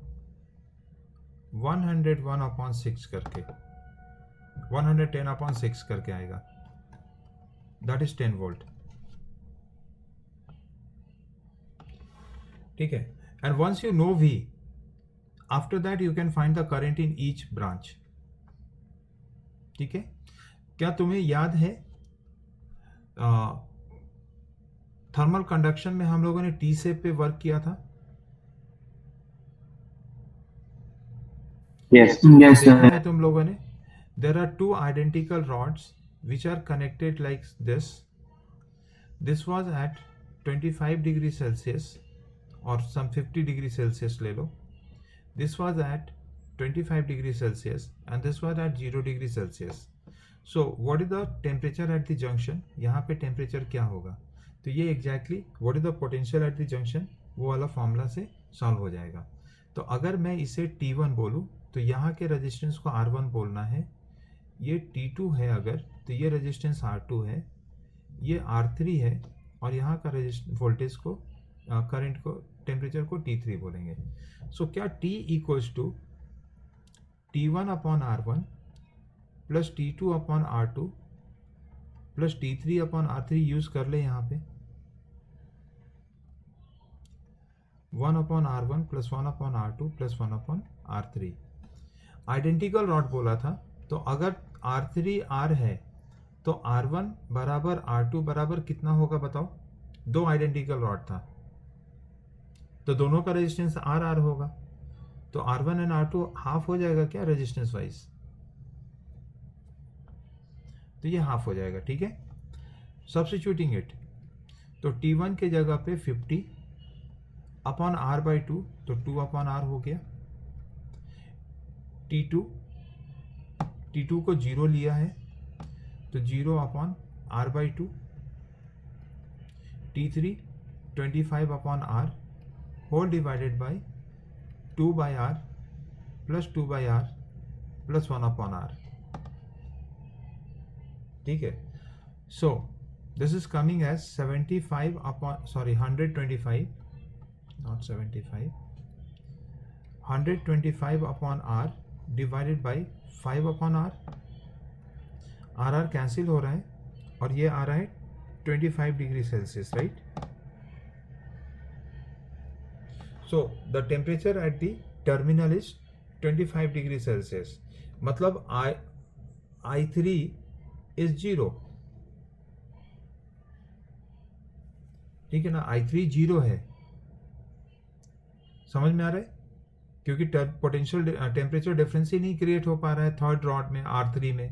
[SPEAKER 1] 101/6 करके, 110/6 करके आएगा, दैट इज 10 वोल्ट, ठीक है। And once you know V, after that you can find the current in each branch, ठीक है। क्या तुम्हें याद है थर्मल कंडक्शन में हम लोगों ने टी शेप पे वर्क किया था?
[SPEAKER 2] Yes.
[SPEAKER 4] Yes,
[SPEAKER 1] देखा
[SPEAKER 4] sir.
[SPEAKER 1] है तुम लोगों ने? There are two identical rods which are connected like this. This was at 25 degree Celsius or some 50 degree Celsius ले लो. This was at 25 degree Celsius and this was at 0 degree Celsius. So what is the temperature at the junction? यहाँ पे temperature क्या होगा? तो ये exactly what is the potential at the junction? वो वाला formula से सॉल्व हो जाएगा। तो अगर मैं इसे T1 बोलूँ तो यहाँ के रेजिस्टेंस को R1 बोलना है, ये T2 है अगर तो ये रेजिस्टेंस R2 है, ये R3 है और यहाँ का वोल्टेज को करंट को टेम्परेचर को T3 बोलेंगे। सो क्या T equals to T1/R1 plus T2/R2 plus T3/R3 use कर ले यहाँ पे 1/R1 plus 1/R2 plus 1/R3। Identical rod बोला था, तो अगर R3 R है तो R1 बराबर R2 बराबर कितना होगा बताओ? दो आइडेंटिकल रॉड था तो दोनों का रेजिस्टेंस R होगा, तो R1 एंड R2 हाफ हो जाएगा क्या रेजिस्टेंस वाइज? तो ये हाफ हो जाएगा, ठीक है। सब्स्टिट्यूटिंग इट, तो T1 के जगह पे 50 अपॉन R/2, तो 2 अपॉन R हो गया। T2 को 0 लिया है, तो 0 upon R/2। T3 25 upon R whole divided by 2/R plus 2/R plus 1 upon R, ठीक है। So this is coming as 75 upon 125, not 75, 125 upon R divided by 5 upon R। R cancel हो रहा है और ये आ रहा है 25 degree Celsius, right. So the temperature at the terminal is 25 degree Celsius, मतलब I3 इज 0, ठीक है ना। I3 0 है, समझ में आ रहा है, क्योंकि पोटेंशियल टेम्परेचर डिफरेंस ही नहीं क्रिएट हो पा रहा है थर्ड रॉड में, R3 में,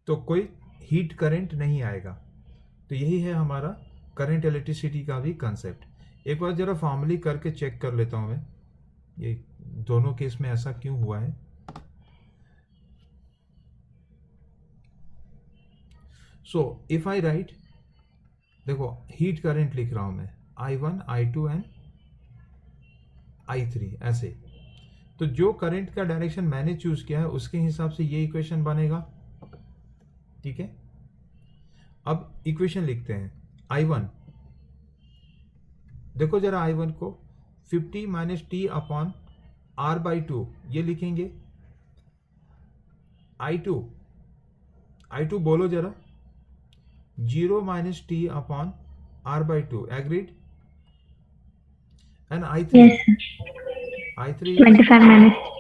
[SPEAKER 1] तो कोई हीट करंट नहीं आएगा। तो यही है हमारा करंट इलेक्ट्रिसिटी का भी कंसेप्ट। एक बार जरा फॉर्मली करके चेक कर लेता हूं मैं, ये दोनों केस में ऐसा क्यों हुआ है। सो इफ आई राइट, देखो हीट करंट लिख रहा हूं मैं, I1, I2 एंड I3 ऐसे। तो जो करंट का डायरेक्शन मैंने चूज किया है उसके हिसाब से ये इक्वेशन बनेगा, ठीक है। अब इक्वेशन लिखते हैं। I1, देखो जरा I1 को 50 माइनस टी अपॉन R/2 ये लिखेंगे। I2 बोलो जरा, 0 minus T upon R/2, agreed. And I3,
[SPEAKER 3] Yes, sir.
[SPEAKER 1] I3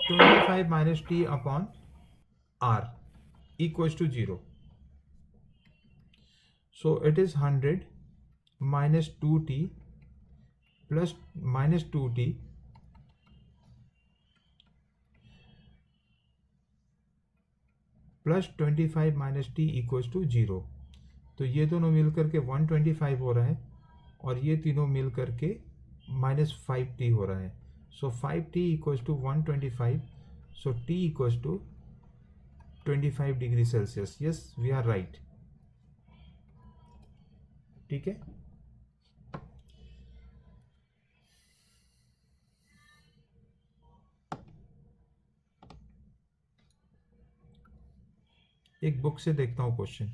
[SPEAKER 3] 25
[SPEAKER 1] minus T upon R equals to 0. So it is 100 minus 2T plus minus 2T plus 25 minus T equals to 0. तो ये दोनों मिल करके 125 हो रहा है और ये तीनों मिल करके -5T हो रहा है। So 5T equals to 125. So T equals to 25 degree Celsius. Yes, we are right. ठीक है। एक बुक से देखता हूं question.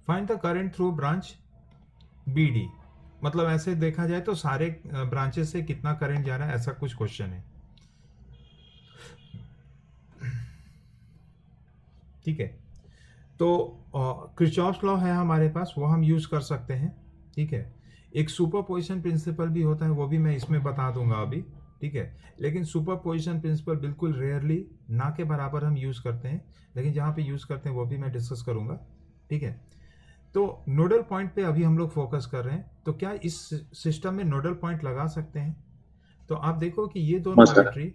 [SPEAKER 1] Find the current through branch BD, मतलब ऐसे देखा जाए तो सारे ब्रांचेस से कितना करंट जा रहा है, ऐसा कुछ क्वेश्चन है, ठीक है। तो किरचॉफ्स लॉ है हमारे पास, वो हम यूज कर सकते हैं, ठीक है। एक सुपरपोजिशन प्रिंसिपल भी होता है, वो भी मैं इसमें बता दूंगा अभी, ठीक है। लेकिन सुपरपोजिशन प्रिंसिपल बिल्कुल रेयरली, ना के बराबर हम यूज करते हैं, लेकिन जहां पे यूज करते हैं वो भी मैं डिस्कस करूंगा, ठीक है। तो नोडल पॉइंट पे अभी हम लोग फोकस कर रहे हैं, तो क्या इस सिस्टम में नोडल पॉइंट लगा सकते हैं? तो आप देखो कि ये दोनों बैटरी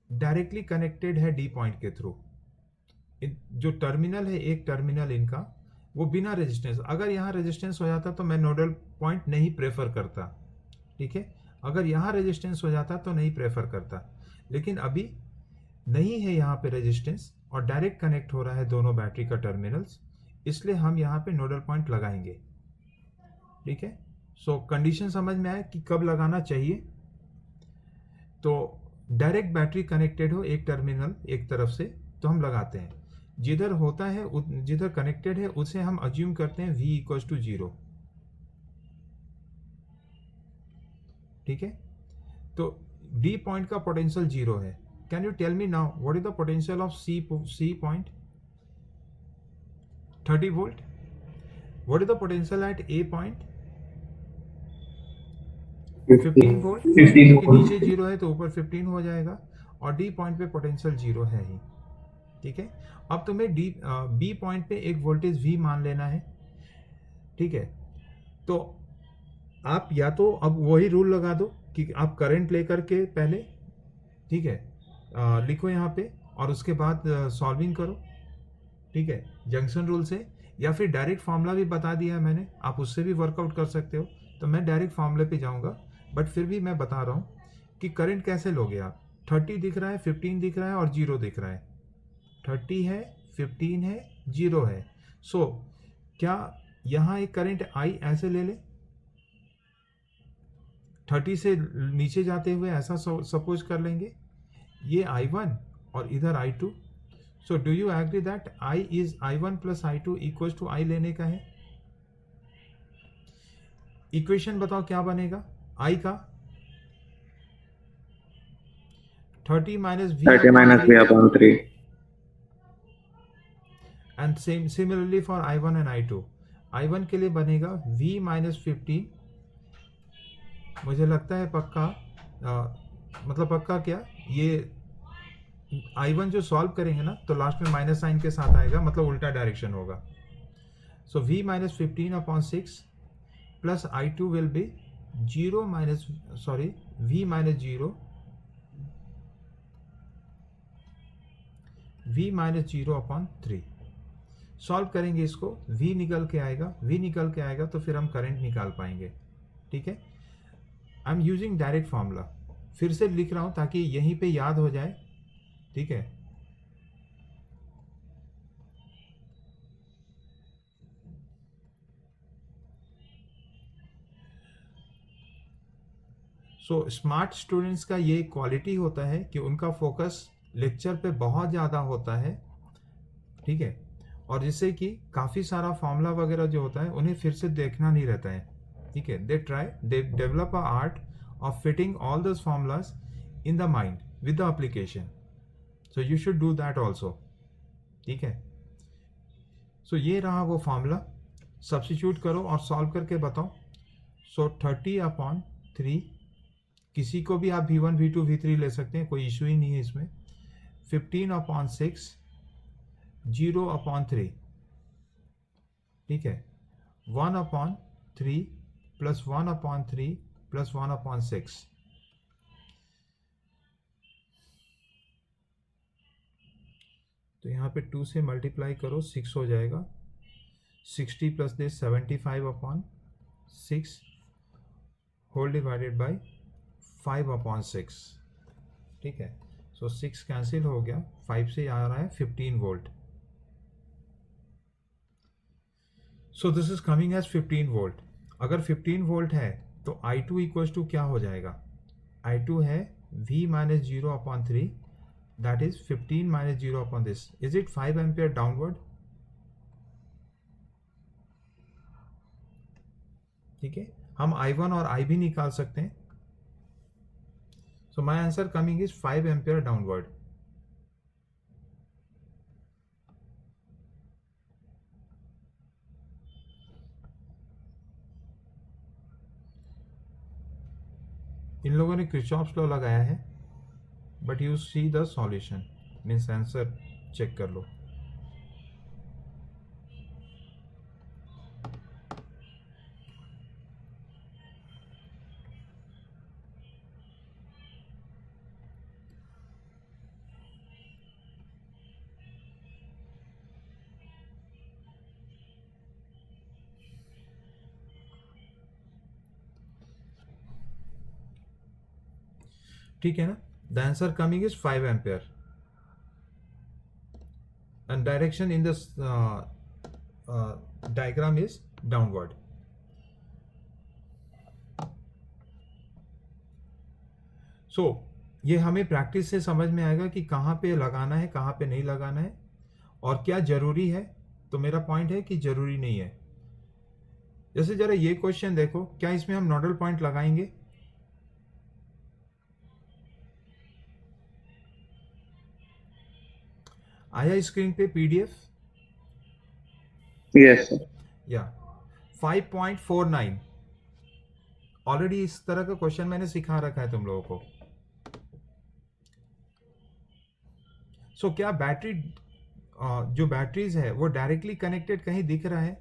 [SPEAKER 1] डायरेक्टली कनेक्टेड है डी पॉइंट के थ्रू। जो टर्मिनल है, एक टर्मिनल इनका, वो बिना रेजिस्टेंस, अगर यहाँ रेजिस्टेंस हो जाता तो मैं नोडल पॉइंट नहीं प्रेफर करता, ठीक है। अगर यहाँ रेजिस्टेंस हो जाता तो नहीं प्रेफर करता, लेकिन अभी नहीं है यहाँ पे रेजिस्टेंस और डायरेक्ट कनेक्ट हो रहा है दोनों बैटरी का टर्मिनल्स, इसलिए हम यहाँ पे नोडल पॉइंट लगाएंगे, ठीक है। सो कंडीशन समझ में आया कि कब लगाना चाहिए, तो डायरेक्ट बैटरी कनेक्टेड हो एक टर्मिनल एक तरफ से तो हम लगाते हैं, जिधर होता है जिधर कनेक्टेड है उसे हम अज्यूम करते हैं V इक्वल्स टू 0। ठीक है, तो D पॉइंट का पोटेंशियल 0 है। Can you tell me now what is the potential of C point? 30 volt. What is the potential at A point? 15 volt.
[SPEAKER 4] 15
[SPEAKER 1] क्योंकि नीचे 0 है तो ऊपर 15 हो जाएगा, और D पॉइंट पे पोटेंशियल 0 है ही। ठीक है, अब तुम्हें B पॉइंट पे एक वोल्टेज V मान लेना है। ठीक है, तो आप या तो अब वही रूल लगा दो कि आप करंट लेकर के पहले, ठीक है, लिखो यहाँ पे और उसके बाद सॉल्विंग करो। ठीक है, जंक्शन रूल से, या फिर डायरेक्ट फार्मूला भी बता दिया है मैंने, आप उससे भी वर्कआउट कर सकते हो। तो मैं डायरेक्ट फार्मूले पे जाऊंगा, बट फिर भी मैं बता रहा हूँ कि करंट कैसे लोगे आप। 30 दिख रहा है, 15 दिख रहा है और 0 दिख रहा है। 30 है, 15 है, 0 है। सो क्या यहाँ एक करंट I ऐसे ले ले, 30 से नीचे जाते हुए ऐसा सपोज कर लेंगे, ये I1 और इधर I2। So do you agree that I is I1 plus I2 equals to I लेने का है? इक्वेशन बताओ क्या बनेगा I का? 30 minus V
[SPEAKER 2] upon 3
[SPEAKER 1] and similarly for I1 and I2। I1 के लिए बनेगा V माइनस 15। मुझे लगता है पक्का, मतलब पक्का क्या, ये I1 जो सॉल्व करेंगे ना तो लास्ट में माइनस साइन के साथ आएगा, मतलब उल्टा डायरेक्शन होगा। सो V minus 15 upon 6 plus I2 will B 0 minus V minus 0, V minus 0 upon 3। Solve करेंगे इसको, V निकल के आएगा तो फिर हम करंट निकाल पाएंगे। ठीक है, I am using direct formula, फिर से लिख रहा हूं ताकि यहीं पे याद हो जाए। ठीक है, सो स्मार्ट स्टूडेंट्स का ये क्वालिटी होता है कि उनका फोकस लेक्चर पे बहुत ज़्यादा होता है। ठीक है, और जिससे कि काफ़ी सारा फार्मूला वगैरह जो होता है उन्हें फिर से देखना नहीं रहता है। ठीक है, they develop a art of fitting all those formulas in the mind with the application. So you should do that also. ठीक है, सो ये रहा वो फार्मूला, सब्स्टिट्यूट करो और सॉल्व करके बताओ। सो 30 अपॉन 3, किसी को भी आप V1 V2 V3 ले सकते हैं, कोई इशू ही नहीं है इसमें। 15 अपॉन 6, 0 अपॉन 3। ठीक है, 1 upon 3 plus 1 upon 3 plus 1 upon 6। तो यहाँ पे 2 से मल्टीप्लाई करो, 6 हो जाएगा। 60 plus this 75 upon 6 whole divided by 5 upon 6। ठीक है, सो 6 कैंसिल हो गया, 5 से आ रहा है 15 volt. So this is coming as 15 volt. अगर 15 वोल्ट है तो I2 इक्वल्स टू क्या हो जाएगा? I2 है V minus 0 upon 3, that is 15 minus 0 upon this. Is it 5 ampere downward? ठीक है, हम I1 और I भी निकाल सकते हैं। So my answer coming is 5 ampere downward. इन लोगों ने किरचॉफ्स लॉ लगाया है, but you see the solution, means answer check कर लो। ठीक है ना, the answer coming is 5 ampere and direction in this diagram is downward. So ये हमें प्रैक्टिस से समझ में आएगा कि कहाँ पे लगाना है, कहाँ पे नहीं लगाना है, और क्या जरूरी है। तो मेरा पॉइंट है कि जरूरी नहीं है। जैसे जरा ये क्वेश्चन देखो, क्या इसमें हम नोडल पॉइंट लगाएंगे? आया स्क्रीन पे पीडीएफ?
[SPEAKER 2] Yes sir.
[SPEAKER 1] या 5.49 ऑलरेडी इस तरह का क्वेश्चन मैंने सिखा रखा है तुम लोगों को। सो क्या बैटरी जो बैटरीज है वो डायरेक्टली कनेक्टेड कहीं दिख रहा है?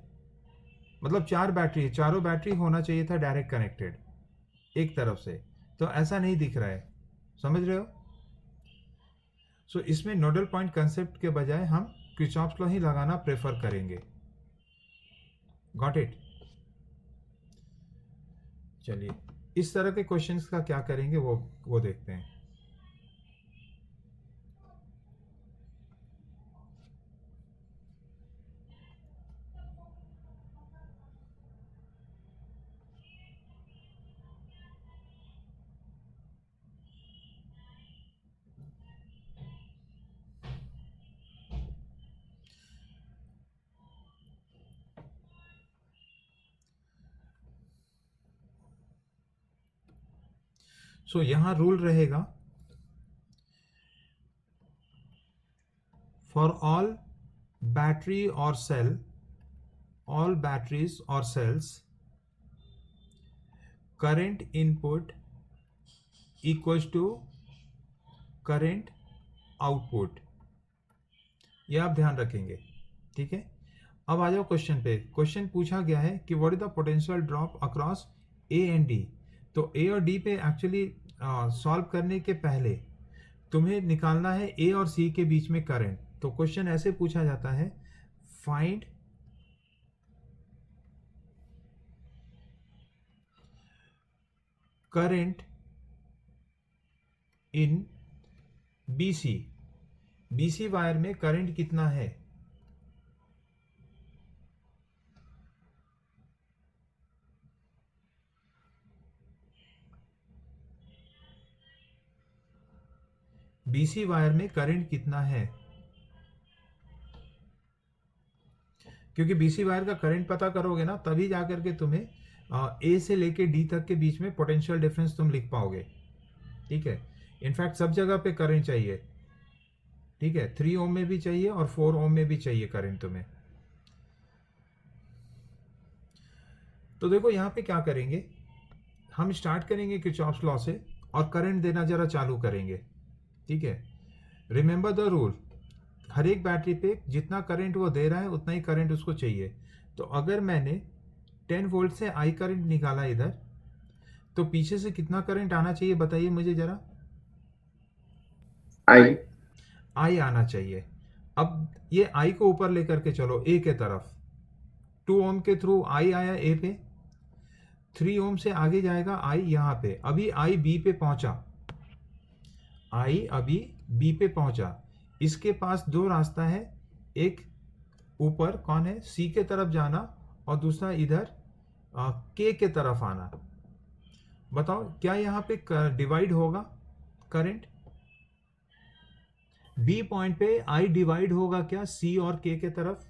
[SPEAKER 1] मतलब 4 बैटरी है, चारों बैटरी होना चाहिए था डायरेक्ट कनेक्टेड एक तरफ से, तो ऐसा नहीं दिख रहा है। समझ रहे हो? सो इसमें नोडल पॉइंट कंसेप्ट के बजाय हम किरचॉफ्स लॉ ही लगाना प्रेफर करेंगे। Got it? चलिए इस तरह के क्वेश्चंस का क्या करेंगे वो देखते हैं। सो यहां रूल रहेगा, फॉर ऑल बैटरी और cell, all batteries or cells, current input equals to current output। ये आप ध्यान रखेंगे, ठीक है। अब आ जाओ क्वेश्चन पे। क्वेश्चन पूछा गया है कि what is the potential drop across A and D. तो ए और डी पे एक्चुअली सॉल्व करने के पहले तुम्हें निकालना है ए और सी के बीच में करंट। तो क्वेश्चन ऐसे पूछा जाता है, find current in BC. BC wire में करंट कितना है? बीसी वायर में करंट कितना है? क्योंकि बीसी वायर का करंट पता करोगे ना, तभी जाकर के तुम्हें ए से लेके डी तक के बीच में पोटेंशियल डिफरेंस तुम लिख पाओगे, ठीक है। इनफैक्ट सब जगह पे करंट चाहिए, ठीक है। 3 ओम में भी चाहिए और 4 ओम में भी चाहिए करंट तुम्हें। तो देखो यहां पे क्या करेंगे, हम स्टार्ट करेंगे किरचॉफ्स लॉ से और करंट देना जरा चालू करेंगे, ठीक है। रिमेंबर द रूल, हर एक बैटरी पे जितना करंट वो दे रहा है उतना ही करंट उसको चाहिए। तो अगर मैंने 10 वोल्ट से आई करंट निकाला इधर, तो पीछे से कितना करंट आना चाहिए बताइए मुझे जरा। आई आना चाहिए। अब ये आई को ऊपर लेकर के चलो ए के तरफ। 2 ओम के थ्रू आई आया ए पे, 3 ओम से आगे जाएगा आई यहां पे। अभी आई बी पे पहुंचा, आई अभी बी पे पहुंचा। इसके पास 2 रास्ता है, एक ऊपर कौन है सी के तरफ जाना और दूसरा इधर के के तरफ आना। बताओ क्या यहां पे डिवाइड होगा करंट? बी पॉइंट पे आई डिवाइड होगा क्या सी और के तरफ?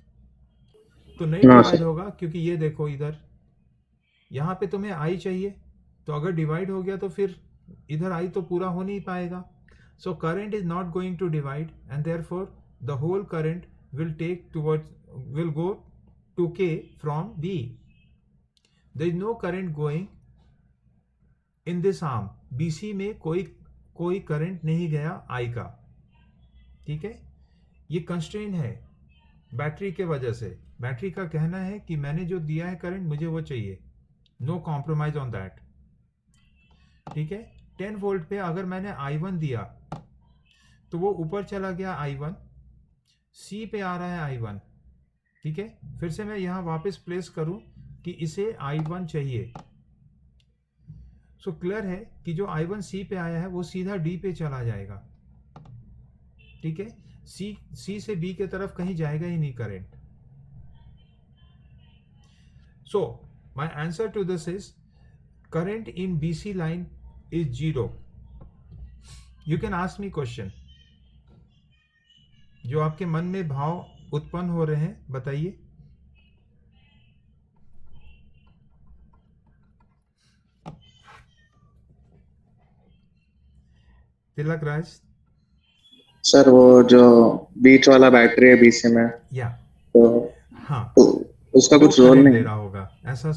[SPEAKER 1] तो नहीं डिवाइड होगा, क्योंकि ये देखो इधर यहां पे तुम्हें आई चाहिए, तो अगर डिवाइड हो गया तो फिर इधर आई तो पूरा हो नहीं पाएगा। So current is not going to divide, and therefore the whole current will go to K from B. There is no current going in this arm. BC में कोई करंट नहीं गया I का, ठीक है। ये कंस्ट्रेन है बैटरी के वजह से। बैटरी का कहना है कि मैंने जो दिया है करंट मुझे वो चाहिए, नो कॉम्प्रोमाइज ऑन दैट, ठीक है। 10 वोल्ट पे अगर मैंने I1 दिया तो वो ऊपर चला गया I1, सी पे आ रहा है I1, ठीक है। फिर से मैं यहां वापस प्लेस करूं कि इसे I1 चाहिए। सो क्लियर है कि जो I1 सी पे आया है वो सीधा डी पे चला जाएगा, ठीक है। सी से बी के तरफ कहीं जाएगा ही नहीं current. So my answer to this is current in BC line is 0। You can ask me question, जो आपके मन में भाव उत्पन्न हो रहे हैं बताइए। तिलक राज।
[SPEAKER 2] सर वो जो बीच वाला बैटरी है बीसी में,
[SPEAKER 1] या
[SPEAKER 2] तो
[SPEAKER 1] हाँ,
[SPEAKER 2] उसका
[SPEAKER 1] तो
[SPEAKER 2] कुछ रोल
[SPEAKER 1] करंट
[SPEAKER 2] नहीं
[SPEAKER 1] दे
[SPEAKER 2] है।
[SPEAKER 1] रहा होगा, ऐसा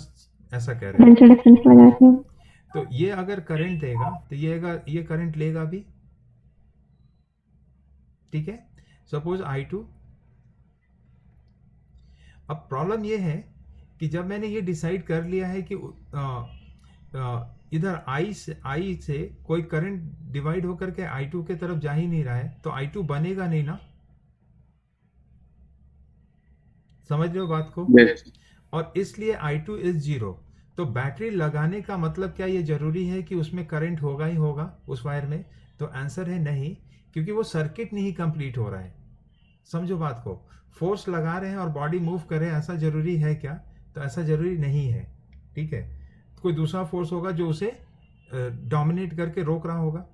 [SPEAKER 1] ऐसा कह रहे हैं।
[SPEAKER 3] डिफरेंशियल डिफरेंस लगाते हैं।
[SPEAKER 1] तो ये अगर करंट देगा तो ये करंट लेगा भी, ठीक है। Suppose I2। अब प्रॉब्लम ये है कि जब मैंने ये डिसाइड कर लिया है कि इधर I से कोई करंट डिवाइड होकर के I2 के तरफ जा ही नहीं रहा है, तो I2 बनेगा नहीं ना। समझ रहे हो बात को?
[SPEAKER 2] Yes.
[SPEAKER 1] और इसलिए I2 इज 0। तो बैटरी लगाने का मतलब क्या ये जरूरी है कि उसमें करंट होगा ही होगा उस वायर में? तो आंसर है नहीं, क्योंकि वो सर्किट नहीं कंप्लीट हो रहा है। समझो बात को, फोर्स लगा रहे हैं और बॉडी मूव करे, ऐसा जरूरी है क्या? तो ऐसा जरूरी नहीं है, ठीक है। कोई दूसरा फोर्स होगा जो उसे डोमिनेट करके रोक रहा होगा,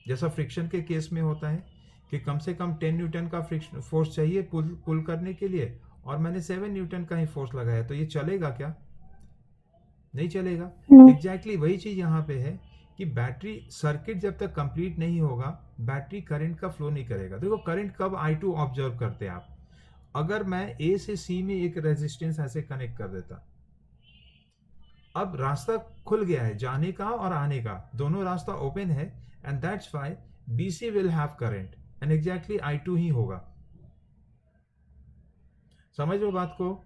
[SPEAKER 1] जैसा फ्रिक्शन के केस में होता है कि कम से कम 10 न्यूटन का फ्रिक्शन फोर्स चाहिए पुल करने के लिए, और मैंने 7 न्यूटन का ही फोर्स लगाया, तो ये चलेगा क्या? नहीं चलेगा। एग्जैक्टली वही चीज यहाँ पे है कि बैटरी सर्किट जब तक कंप्लीट नहीं होगा, बैटरी करंट का फ्लो नहीं करेगा। देखो करंट कब I2 ऑब्जर्व करते हैं आप? अगर मैं A से C में एक रेजिस्टेंस ऐसे कनेक्ट कर देता, अब रास्ता खुल गया है जाने का और आने का, दोनों रास्ता ओपन है, and that's why BC will have current, and exactly I2 ही होगा। समझ लो बात को?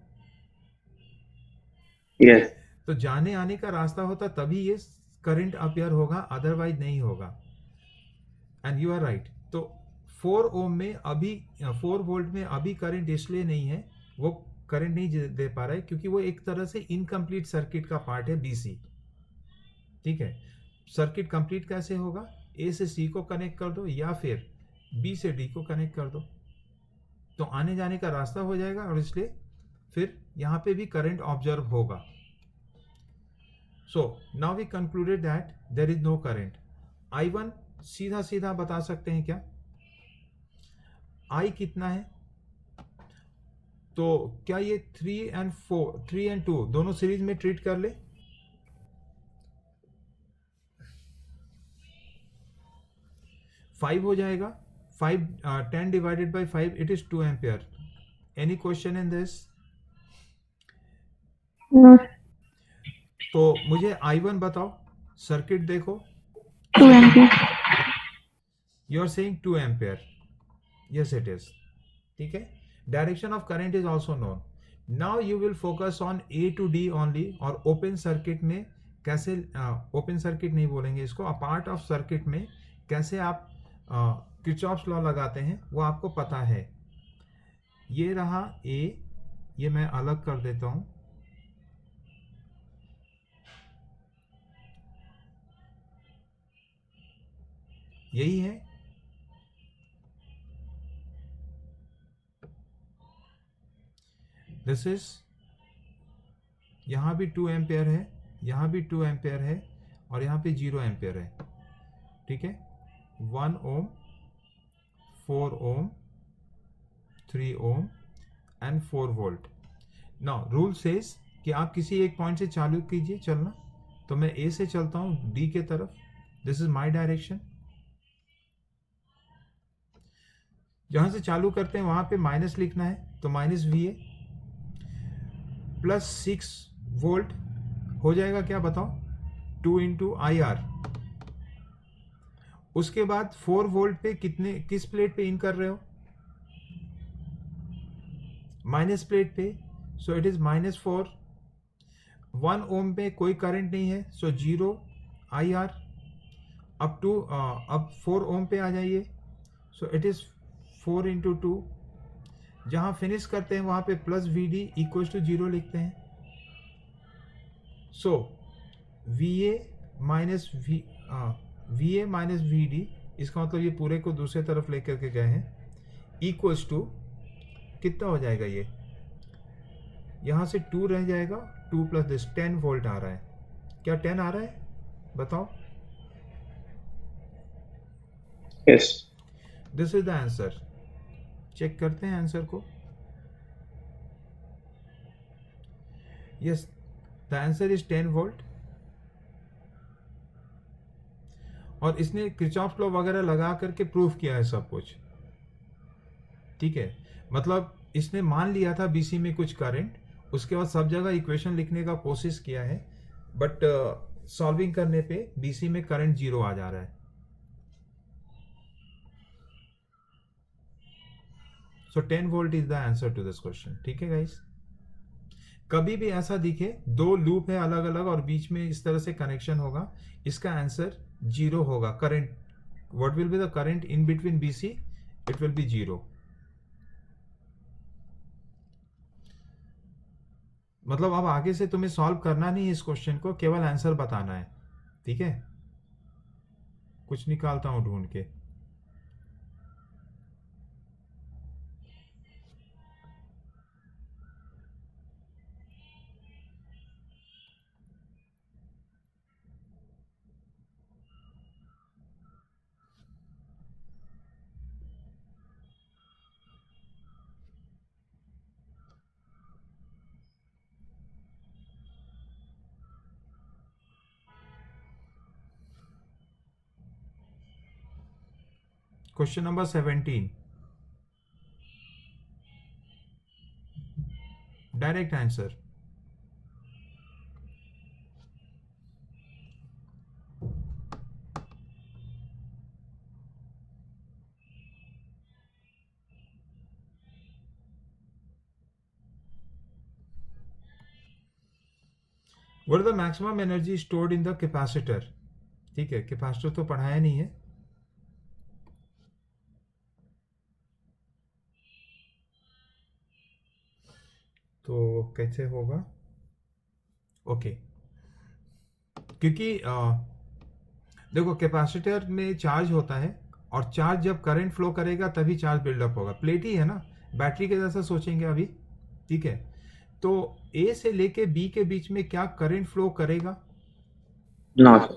[SPEAKER 2] Yes.
[SPEAKER 1] तो जाने आने का रास्ता होता तभी ये करंट अपियर होगा, अदरवाइज नहीं होगा। And you are right. तो 4 ओम में अभी 4 वोल्ट में अभी करंट इसलिए नहीं है, वो करंट नहीं दे पा रहा है क्योंकि वो एक तरह से इनकम्प्लीट सर्किट का पार्ट है BC, ठीक है। सर्किट कंप्लीट कैसे होगा? A से C को कनेक्ट कर दो या फिर B से D को कनेक्ट कर दो, तो आने जाने का रास्ता हो जाएगा, और इसलिए फिर यहां पे भी करंट ऑब्जर्व होगा। So now we concluded that there is no current. I1 सीधा सीधा बता सकते हैं क्या? I कितना है? तो क्या ये 3 and 2 दोनों सीरीज में ट्रीट कर ले? फाइव हो जाएगा। 10 divided by 5 it is 2 ampere. Any question in this?
[SPEAKER 3] No.
[SPEAKER 1] तो मुझे I1 बताओ, सर्किट देखो।
[SPEAKER 3] 2 ampere.
[SPEAKER 1] You are saying 2 ampere, yes it is, ठीक है। Direction of current is also known. Now you will focus on A to D only, और open circuit में कैसे, open circuit नहीं बोलेंगे इसको, अ पार्ट ऑफ सर्किट में कैसे आप किरचॉफ्स लॉ लगाते हैं वो आपको पता है। ये रहा A, ये मैं अलग कर देता हूं। यही है, दिस इज, यहां भी 2 एम्पियर है, यहां भी 2 एम्पियर है, और यहां पे 0 एम्पियर है, ठीक है। 1 ओम, 4 ओम, 3 ohm and 4 volt. Now rule says कि आप किसी एक पॉइंट से चालू कीजिए चलना, तो मैं A से चलता हूं D के तरफ, दिस इज माय डायरेक्शन। जहां से चालू करते हैं वहां पे माइनस लिखना है, तो -VA प्लस 6 वोल्ट हो जाएगा क्या बताओ? 2 into IR। उसके बाद 4 वोल्ट पे किस प्लेट पे इन कर रहे हो? माइनस प्लेट पे, सो इट इज -4। 1 ओम पे कोई करंट नहीं है, सो 0 IR। अब 4 ओम पे आ जाइए, सो इट इज 4 into 2। जहां फिनिश करते हैं वहां पे +VD = 0 लिखते हैं। सो VA minus VD, इसका मतलब ये पूरे को दूसरे तरफ लेकर के गए हैं, इक्वल्स टू कितना हो जाएगा? ये यहां से 2 रह जाएगा, 2 + दिस 10 वोल्ट आ रहा है। क्या 10 आ रहा है बताओ?
[SPEAKER 2] Yes.
[SPEAKER 1] This is the answer. Check करते हैं आंसर को. Yes, the answer is 10 volt. और इसने किरचॉफ लॉ वगैरह लगा करके प्रूफ किया है सब कुछ. ठीक है, मतलब इसने मान लिया था बीसी में कुछ करंट, उसके बाद सब जगह इक्वेशन लिखने का कोशिश किया है, बट सॉल्विंग करने पे बीसी में करंट 0 आ जा रहा है. So 10 volt is the answer to this question. ठीक है गाइस, कभी भी ऐसा दिखे दो लूप है अलग अलग और बीच में इस तरह से कनेक्शन होगा, इसका आंसर 0 होगा. Current, what will be the current in between BC? It will B 0. मतलब अब आगे से तुम्हें सॉल्व करना नहीं है इस क्वेश्चन को, केवल आंसर बताना है. ठीक है, कुछ निकालता हूं ढूंढ के. Question number 17, direct answer. What is the maximum energy stored in the capacitor? ठीक है, कैपेसिटर तो पढ़ाया नहीं है. तो कैसे होगा? ओके, क्योंकि देखो कैपेसिटर में चार्ज होता है और चार्ज जब करंट फ्लो करेगा तभी चार्ज बिल्डअप होगा. प्लेट ही है ना, बैटरी के जैसा सोचेंगे अभी. ठीक है, तो ए से लेके बी के बीच में क्या करंट फ्लो करेगा?
[SPEAKER 2] No, sir.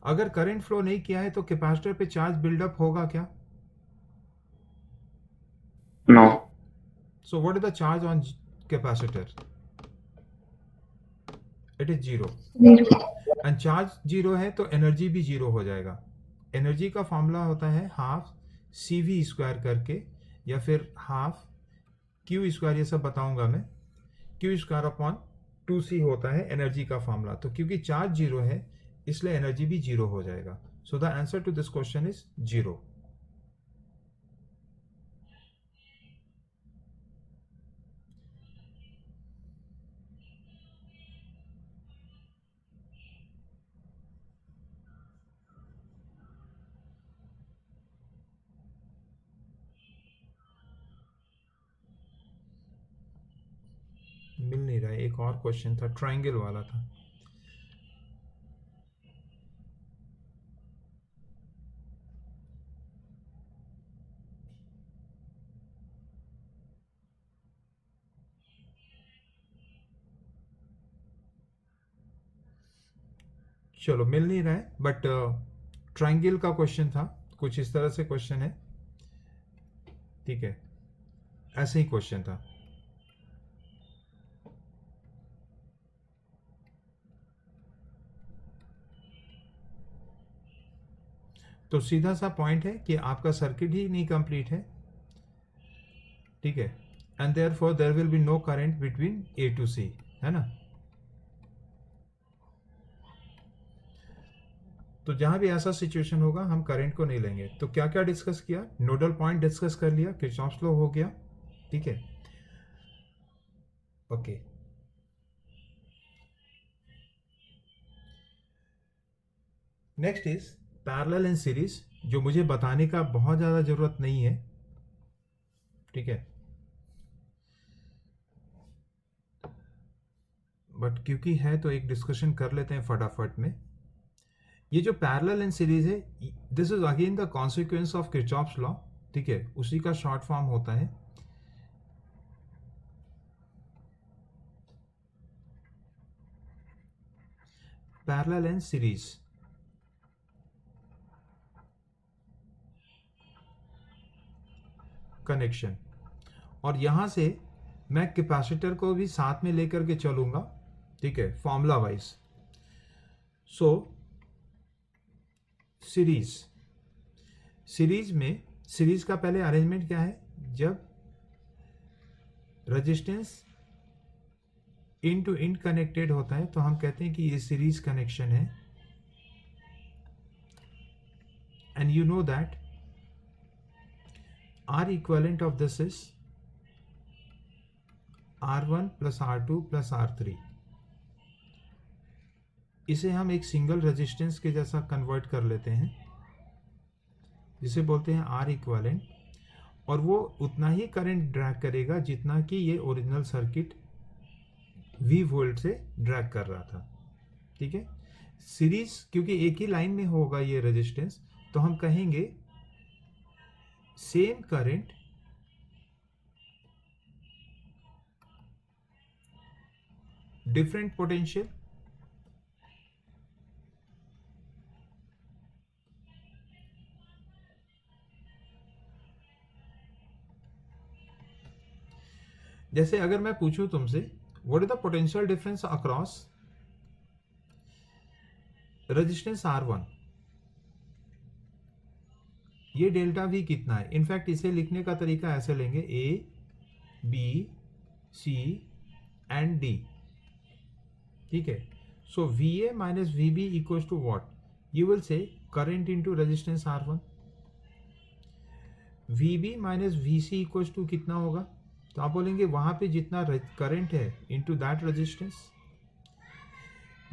[SPEAKER 1] अगर करंट फ्लो नहीं किया है तो कैपेसिटर पे चार्ज बिल्डअप होगा क्या?
[SPEAKER 2] No.
[SPEAKER 1] So what is the charge on capacitor? It is 0.
[SPEAKER 5] 0.
[SPEAKER 1] And charge 0 है तो एनर्जी भी 0 हो जाएगा. एनर्जी का फॉर्मूला होता है हाफ सी वी स्क्वायर करके, या फिर हाफ क्यू स्क्वायर, ये सब बताऊंगा मैं. क्यू स्क्वायर अपॉन 2c होता है एनर्जी का फॉर्मूला. तो क्योंकि चार्ज 0 है इसलिए एनर्जी भी 0 हो जाएगा. So the answer to this question is 0. मिल नहीं रहा है. एक और क्वेश्चन था, ट्रायंगल वाला था. चलो, मिल नहीं रहा है, बट ट्रायंगल का क्वेश्चन था. कुछ इस तरह से क्वेश्चन है. ठीक है, ऐसे ही क्वेश्चन था. तो सीधा सा पॉइंट है कि आपका सर्किट ही नहीं कंप्लीट है. ठीक है, and therefore there will be no current between A to C, है ना. तो जहां भी ऐसा सिचुएशन होगा हम करंट को नहीं लेंगे. तो क्या क्या डिस्कस किया? नोडल पॉइंट डिस्कस कर लिया, किरचॉफ लॉ हो गया. ठीक है, okay. Next is parallel and series, जो मुझे बताने का बहुत ज़्यादा ज़रूरत नहीं है. ठीक है, बट क्योंकि है तो एक डिस्कशन कर लेते हैं फटाफट में. ये जो पैरेलल एंड सीरीज है, this is again the consequence of Kirchhoff's law. ठीक है, उसी का शॉर्ट फॉर्म होता है. Parallel and series. कनेक्शन, और यहाँ से मैं कैपेसिटर को भी साथ में लेकर के चलूँगा, ठीक है, फॉर्मूला वाइज। सो सीरीज में सीरीज का पहले अरेंजमेंट क्या है, जब resistance end to end connected होता है तो हम कहते हैं कि ये सीरीज कनेक्शन है, and you know that R equivalent of this is R1 plus R2 plus R3। इसे हम एक सिंगल रेजिस्टेंस के जैसा कन्वर्ट कर लेते हैं, जिसे बोलते हैं R इक्विवेलेंट, और वो उतना ही करंट ड्रैग करेगा जितना कि ये ओरिजिनल सर्किट V वोल्ट से ड्रैग कर रहा था, ठीक है। सीरीज क्योंकि एक ही लाइन में होगा ये रेजिस्टेंस, तो हम कहेंगे सेम करंट डिफरेंट पोटेंशियल, जैसे अगर मैं पूछूं तुमसे what is the potential difference across resistance R1, ये डेल्टा V कितना है। इनफैक्ट इसे लिखने का तरीका ऐसे लेंगे, A B C and D, ठीक है। So VA minus VB equals to what, you will say current into resistance R1। VB minus VC equals to कितना होगा, तो आप बोलेंगे वहां पे जितना करंट है into that resistance.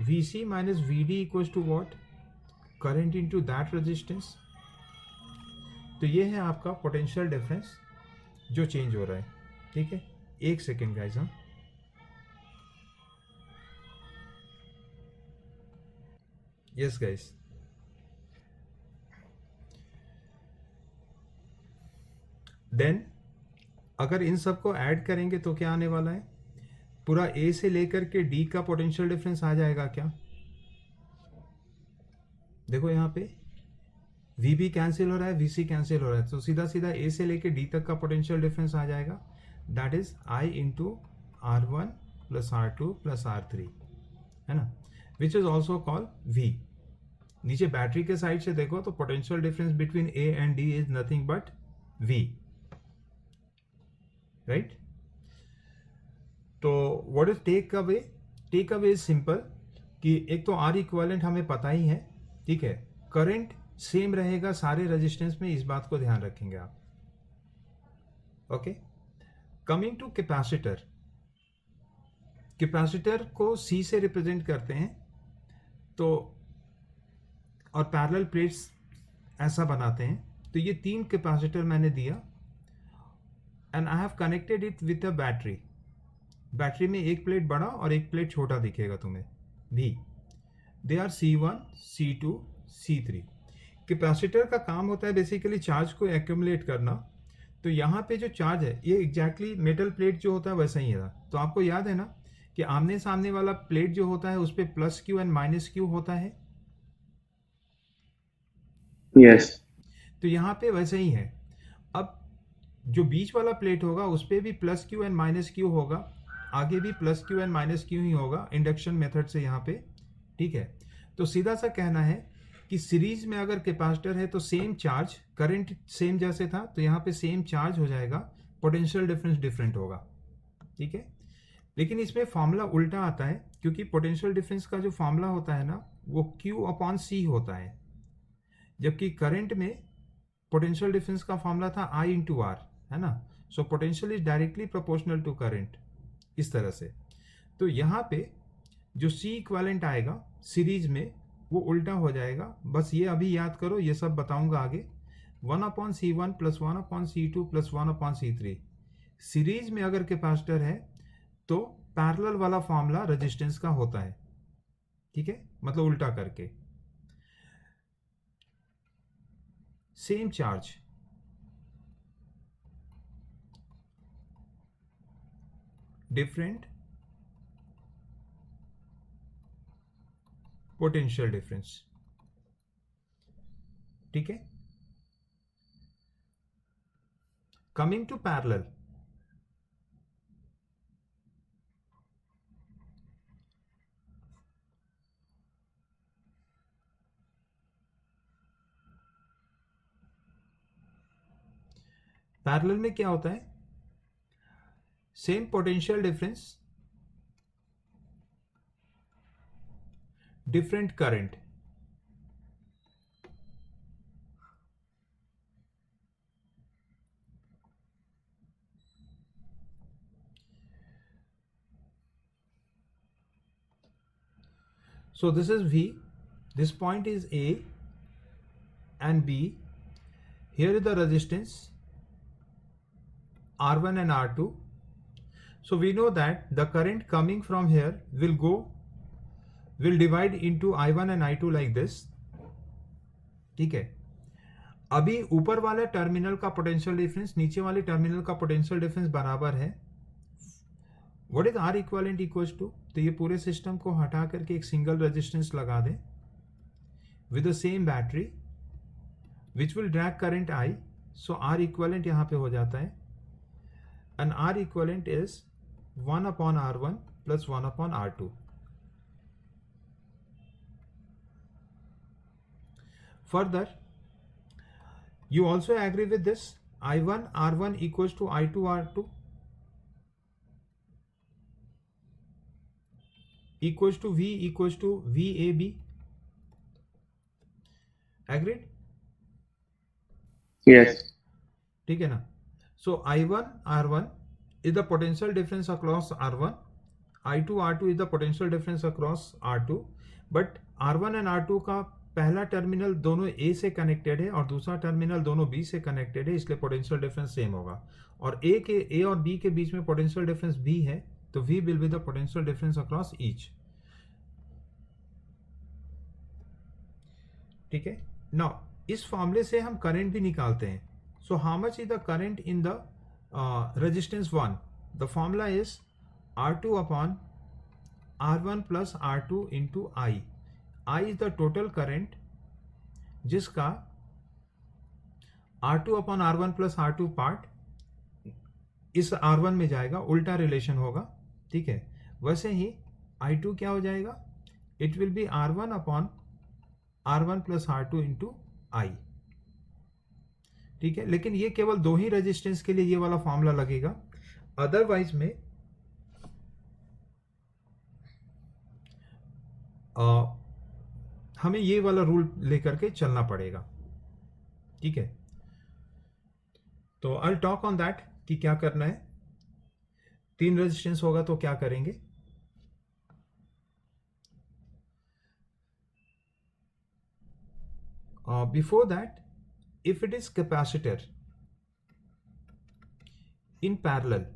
[SPEAKER 1] VC minus VD equals to what, current into that resistance. तो ये है आपका पोटेंशियल डिफरेंस जो चेंज हो रहा है, ठीक है। एक सेकेंड गाइस, हाँ, यस गाइस, देन अगर इन सब को ऐड करेंगे तो क्या आने वाला है, पूरा A से लेकर के D का पोटेंशियल डिफरेंस आ जाएगा क्या। देखो यहाँ पे VB कैंसिल हो रहा है, VC कैंसिल हो रहा है, तो सीधा सीधा A से लेकर D तक का पोटेंशियल डिफरेंस आ जाएगा, that is I into R1 plus R2 plus R3, है ना, which is also call V। नीचे बैटरी के साइड से देखो तो potential difference between A and D is nothing but V, right. तो what is take away, take away is simple कि एक तो R इक्विवेलेंट हमें पता ही है, ठीक है, करंट सेम रहेगा सारे रेजिस्टेंस में, इस बात को ध्यान रखेंगे आप, okay. Coming to capacitor, capacitor को C से रिप्रेजेंट करते हैं, तो और पैरेलल प्लेट्स ऐसा बनाते हैं, तो ये 3 कैपेसिटर मैंने दिया and I have connected it with a battery. Battery में एक प्लेट बड़ा और एक प्लेट छोटा दिखेगा तुम्हें भी, they are C1 C2 C3। Capacitor का काम होता है बेसिकली चार्ज को एक्यूमुलेट करना, तो यहाँ पे जो चार्ज है ये एग्जैक्टली मेटल प्लेट जो होता है वैसा ही है। तो आपको याद है ना कि आमने सामने वाला प्लेट जो होता है उस पर plus Q and minus Q होता है,
[SPEAKER 2] यस।
[SPEAKER 1] तो यहाँ पे वैसे ही है। अब जो बीच वाला प्लेट होगा उस पर भी plus Q and minus Q होगा, आगे भी plus Q and minus Q ही होगा इंडक्शन मेथड से यहाँ पे, ठीक है। तो सीधा सा कहना है कि सीरीज में अगर कैपेसिटर है तो सेम चार्ज, करंट सेम जैसे था तो यहाँ पे सेम चार्ज हो जाएगा, पोटेंशियल डिफरेंस डिफरेंट होगा, ठीक है। लेकिन इसमें फॉर्मूला उल्टा आता है, क्योंकि पोटेंशियल डिफरेंस का जो फॉर्मूला होता है ना वो Q अपॉन C होता है, जबकि करंट में पोटेंशियल डिफरेंस का फॉर्मूला था I इंटू R, है ना। So potential is directly proportional to current, इस तरह से। तो यहाँ पे जो C इक्विवेलेंट आएगा सीरीज में वो उल्टा हो जाएगा, बस ये अभी याद करो, ये सब बताऊंगा आगे। 1/C1 plus 1/C2 plus 1/C3। Series में अगर कैपेसिटर है तो पैरेलल वाला फॉर्मूला रेजिस्टेंस का होता है, ठीक है, मतलब उल्टा करके। Same charge, different potential difference, ठीक है। कमिंग टू पैरेलल, पैरेलल में क्या होता है, same potential difference, different current. So this is V, this point is A and B. Here is the resistance R1 and R2. So we know that the current coming from here will divide into I1 and I2 like this. ठीक है, अभी ऊपर वाले terminal का potential difference नीचे वाले terminal का potential difference बराबर है। What is R equivalent equals to, तो ये पूरे सिस्टम को हटा करके एक सिंगल रेजिस्टेंस लगा दें with the same battery which will drag current I. So R equivalent यहाँ पे हो जाता है, and R equivalent is 1/R1 plus 1/R2। Further, you also agree with this, I1 R1 equals to I2 R2 equals to V equals to VAB. Agreed?
[SPEAKER 2] Yes.
[SPEAKER 1] ठीक है ना? So I1 R1 is the potential difference across R1, I2 R2 is the potential difference across R2, but R1 and R2 का पहला terminal दोनों A से connected है और दूसरा टर्मिनल दोनों B से कनेक्टेड है, इसलिए पोटेंशियल डिफरेंस सेम होगा। और A और B के बीच में पोटेंशियल डिफरेंस B है, तो V will be the potential difference across each. ठीक है, नाउ इस फॉर्मूले से हम करंट भी निकालते हैं। So how much is the current in the resistance 1? The formula is R2/R1 plus R2 into I. I is the total current जिसका R2/R1 प्लस R2 पार्ट इस R1 में जाएगा, उल्टा रिलेशन होगा। ठीक है, वैसे ही I2 क्या हो जाएगा, it will be R1/R1 plus R2 into I. ठीक है, लेकिन ये केवल दो ही रेजिस्टेंस के लिए ये वाला फॉर्मूला लगेगा, अदरवाइज में हमें ये वाला रूल लेकर के चलना पड़ेगा। ठीक है, तो आई टॉक ऑन दैट कि क्या करना है। 3 रेजिस्टेंस होगा तो क्या करेंगे। Before that, if it is capacitor in parallel,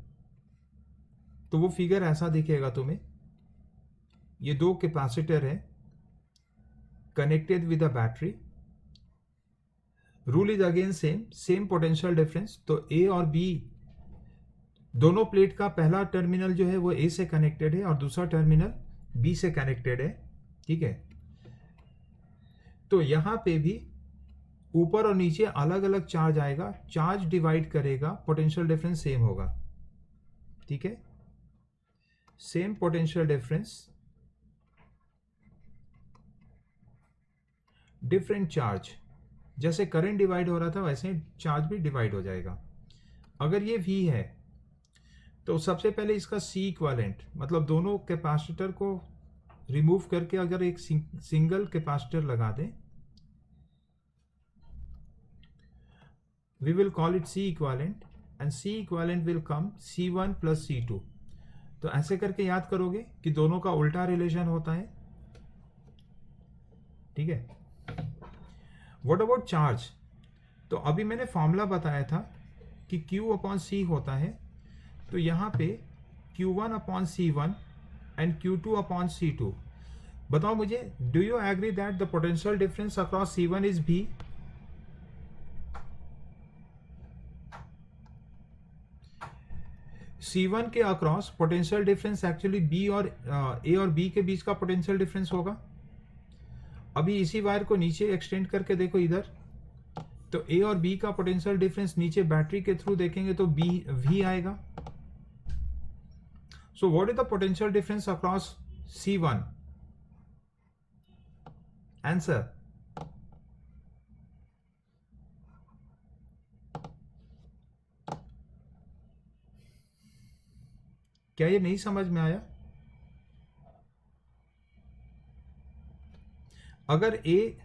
[SPEAKER 1] तो वो फिगर ऐसा दिखेगा तुम्हें। ये 2 कैपेसिटर है connected with a battery. Rule is again same potential difference। तो A और B दोनों प्लेट का पहला टर्मिनल जो है वो A से कनेक्टेड है और दूसरा टर्मिनल B से कनेक्टेड है। ठीक है, तो यहां पे भी ऊपर और नीचे अलग अलग चार्ज आएगा, चार्ज डिवाइड करेगा, पोटेंशियल डिफरेंस सेम होगा। ठीक है, same potential difference, different charge. जैसे करंट डिवाइड हो रहा था वैसे चार्ज भी डिवाइड हो जाएगा। अगर ये V है तो सबसे पहले इसका C इक्विवेलेंट, मतलब दोनों कैपेसिटर को रिमूव करके अगर एक सिंगल कैपेसिटर लगा दें, we will call it C equivalent, and C equivalent will come C1 plus C2। तो ऐसे करके याद करोगे कि दोनों का उल्टा रिलेशन होता है। ठीक है, व्हाट अबाउट चार्ज? तो अभी मैंने फॉर्मूला बताया था कि Q/C होता है, तो यहाँ पे Q1/C1 एंड Q2/C2। बताओ मुझे, do you agree that the potential difference across C1 is B? C1 के across potential difference actually B और A और B के बीच का पोटेंशियल डिफरेंस होगा। अभी इसी वायर को नीचे एक्सटेंड करके देखो इधर, तो ए और बी का पोटेंशियल डिफरेंस नीचे बैटरी के थ्रू देखेंगे तो बी वी आएगा. सो what is the potential difference across C1? Answer. क्या ये नहीं समझ में आया? अगर ए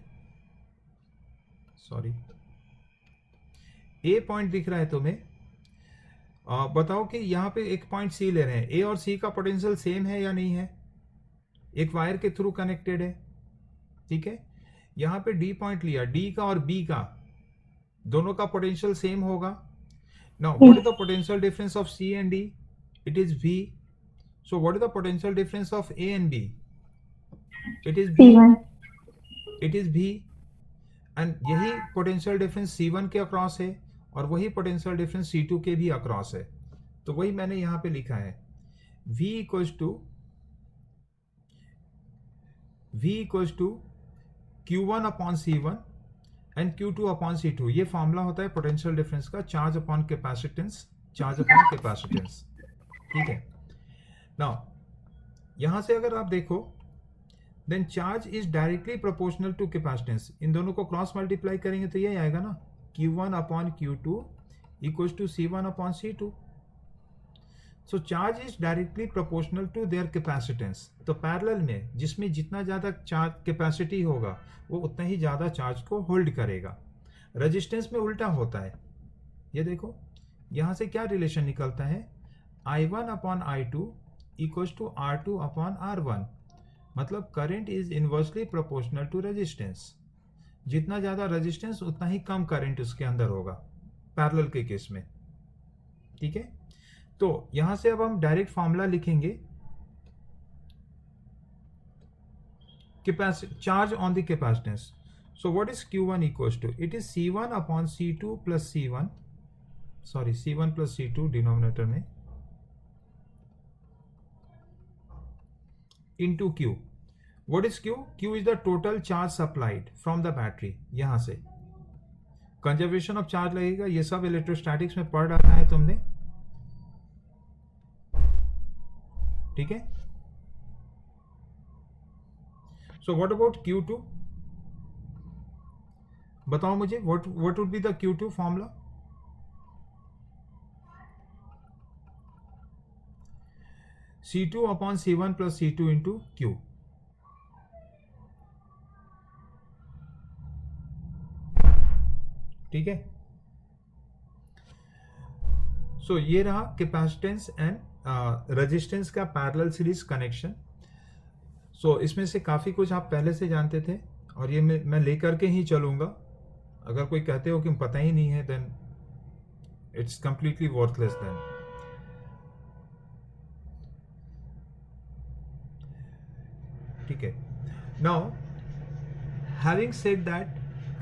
[SPEAKER 1] पॉइंट दिख रहा है तुम्हें, बताओ कि यहां पे एक पॉइंट सी ले रहे हैं. ए और सी का पोटेंशियल सेम है या नहीं है? एक वायर के थ्रू कनेक्टेड है. ठीक है, यहां पे डी पॉइंट लिया. डी का और बी का दोनों का पोटेंशियल सेम होगा. Now what is the potential difference of C and D? It is V. So what is the potential difference of A and B? It is V.
[SPEAKER 3] C1.
[SPEAKER 1] It is V. And यही potential difference C1 के across है और वही potential difference C2 के भी across है. तो वही मैंने यहां पे लिखा है. V equals to Q1 upon C1 and Q2 upon C2. ये फॉर्मूला होता है पोटेंशियल डिफरेंस का. Charge upon capacitance. ठीक है. नाउ यहां से अगर आप देखो, then charge is directly proportional to capacitance. इन दोनों को क्रॉस मल्टीप्लाई करेंगे तो ये आएगा ना, Q1 upon Q2 equals to C1 upon C2. So charge is directly proportional to their capacitance. तो पैरेलल में जिसमें जितना ज्यादा चार्ज कैपेसिटी होगा वो उतना ही ज्यादा चार्ज को होल्ड करेगा. रेजिस्टेंस में उल्टा होता है. ये देखो यहां से क्या रिलेशन निकलता है, I1 upon I2 equals to R2 upon R1. मतलब current is inversely proportional to resistance. जितना ज्यादा रेजिस्टेंस उतना ही कम करंट उसके अंदर होगा पैरेलल के केस में. ठीक है, तो यहां से अब हम डायरेक्ट फॉर्मूला लिखेंगे charge on the capacitance. So what is Q1 equals to, it is C1 upon C2 plus C1, C1 plus C2 denominator में, into Q. What is Q? Q is the total charge supplied from the battery. यहां से conservation of charge लगेगा. ये सब electrostatics में पढ़ रखा है तुमने. ठीक है. So what about Q2? बताओ मुझे, what would be the Q2 formula? C2 upon C1 plus C2 into Q. ठीक है. सो ये रहा कैपेसिटेंस एंड रेजिस्टेंस का पैरेलल सीरीज कनेक्शन. सो इसमें से काफी कुछ आप पहले से जानते थे और ये मैं लेकर के ही चलूंगा. अगर कोई कहते हो कि पता ही नहीं है, then it's completely worthless. Then ठीक है. नाउ हैविंग सेड दैट,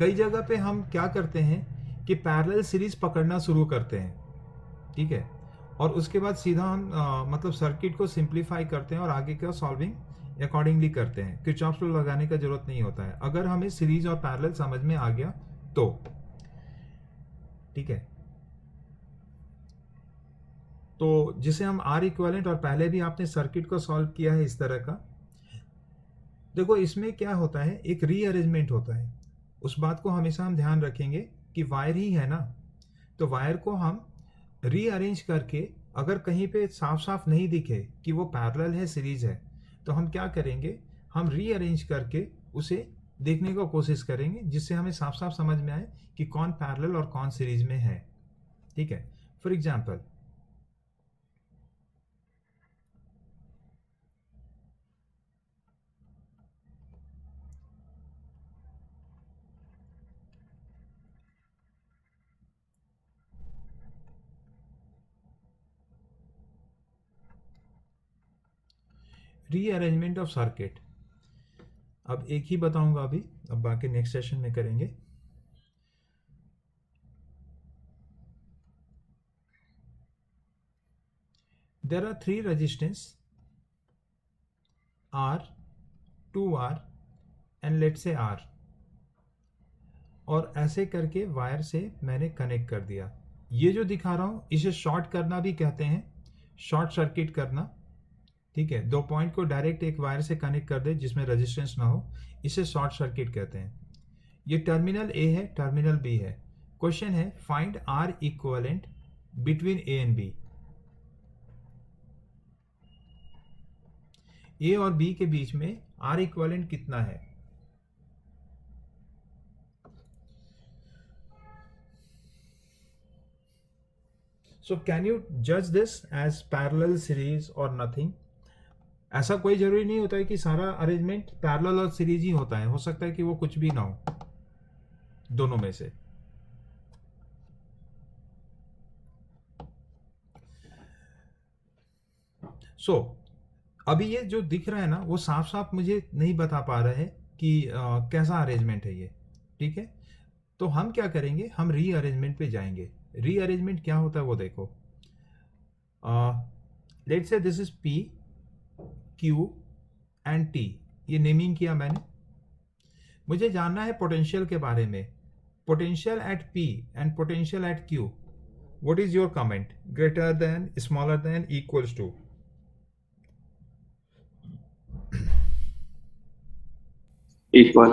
[SPEAKER 1] कई जगह पे हम क्या करते हैं कि पैरेलल सीरीज पकड़ना शुरू करते हैं. ठीक है, और उसके बाद सीधा हम मतलब सर्किट को सिंप्लीफाई करते हैं और आगे का सॉल्विंग अकॉर्डिंगली करते हैं. किरचॉफ्स लॉ लगाने का जरूरत नहीं होता है अगर हमें सीरीज और पैरेलल समझ में आ गया तो. ठीक है, तो जिसे हम R इक्विवेलेंट, और पहले भी आपने सर्किट को सॉल्व किया है इस तरह का. देखो इसमें क्या होता है, एक रीअरेंजमेंट होता है. उस बात को हमेशा हम ध्यान रखेंगे कि वायर ही है ना, तो वायर को हम रीअरेंज करके, अगर कहीं पे साफ साफ नहीं दिखे कि वो पैरेलल है सीरीज है, तो हम क्या करेंगे, हम रीअरेंज करके उसे देखने की कोशिश करेंगे जिससे हमें साफ साफ समझ में आए कि कौन पैरेलल और कौन सीरीज में है. ठीक है. For example, rearrangement of circuit. अब एक ही बताऊंगा अभी, अब बाकी नेक्स्ट सेशन में करेंगे. There are 3 resistance R, 2R and let's say R. और ऐसे करके वायर से मैंने कनेक्ट कर दिया। ये जो दिखा रहा हूँ इसे शॉर्ट करना भी कहते हैं, शॉर्ट सर्किट करना। ठीक है, दो पॉइंट को डायरेक्ट एक वायर से कनेक्ट कर दे जिसमें रेजिस्टेंस ना हो, इसे शॉर्ट सर्किट कहते हैं। ये टर्मिनल ए है, टर्मिनल बी है। क्वेश्चन है find R equivalent between A and B. A और बी के बीच में आर इक्विवेलेंट कितना है? सो कैन यू जज दिस एज पैरेलल सीरीज और नथिंग? ऐसा कोई जरूरी नहीं होता है कि सारा अरेंजमेंट पैरेलल और सीरीज ही होता है, हो सकता है कि वो कुछ भी ना हो, दोनों में से। सो अभी ये जो दिख रहा है ना वो साफ साफ मुझे नहीं बता पा रहा है कि कैसा अरेंजमेंट है ये। ठीक है, तो हम क्या करेंगे, हम रीअरेंजमेंट पे जाएंगे। रीअरेंजमेंट क्या होता है वो देखो। Let's say this is P, Q and T, ये नेमिंग किया मैंने। मुझे जानना है पोटेंशियल के बारे में। Potential at P and potential at Q, what is your comment? Greater than, smaller than, equals to?
[SPEAKER 2] Equal.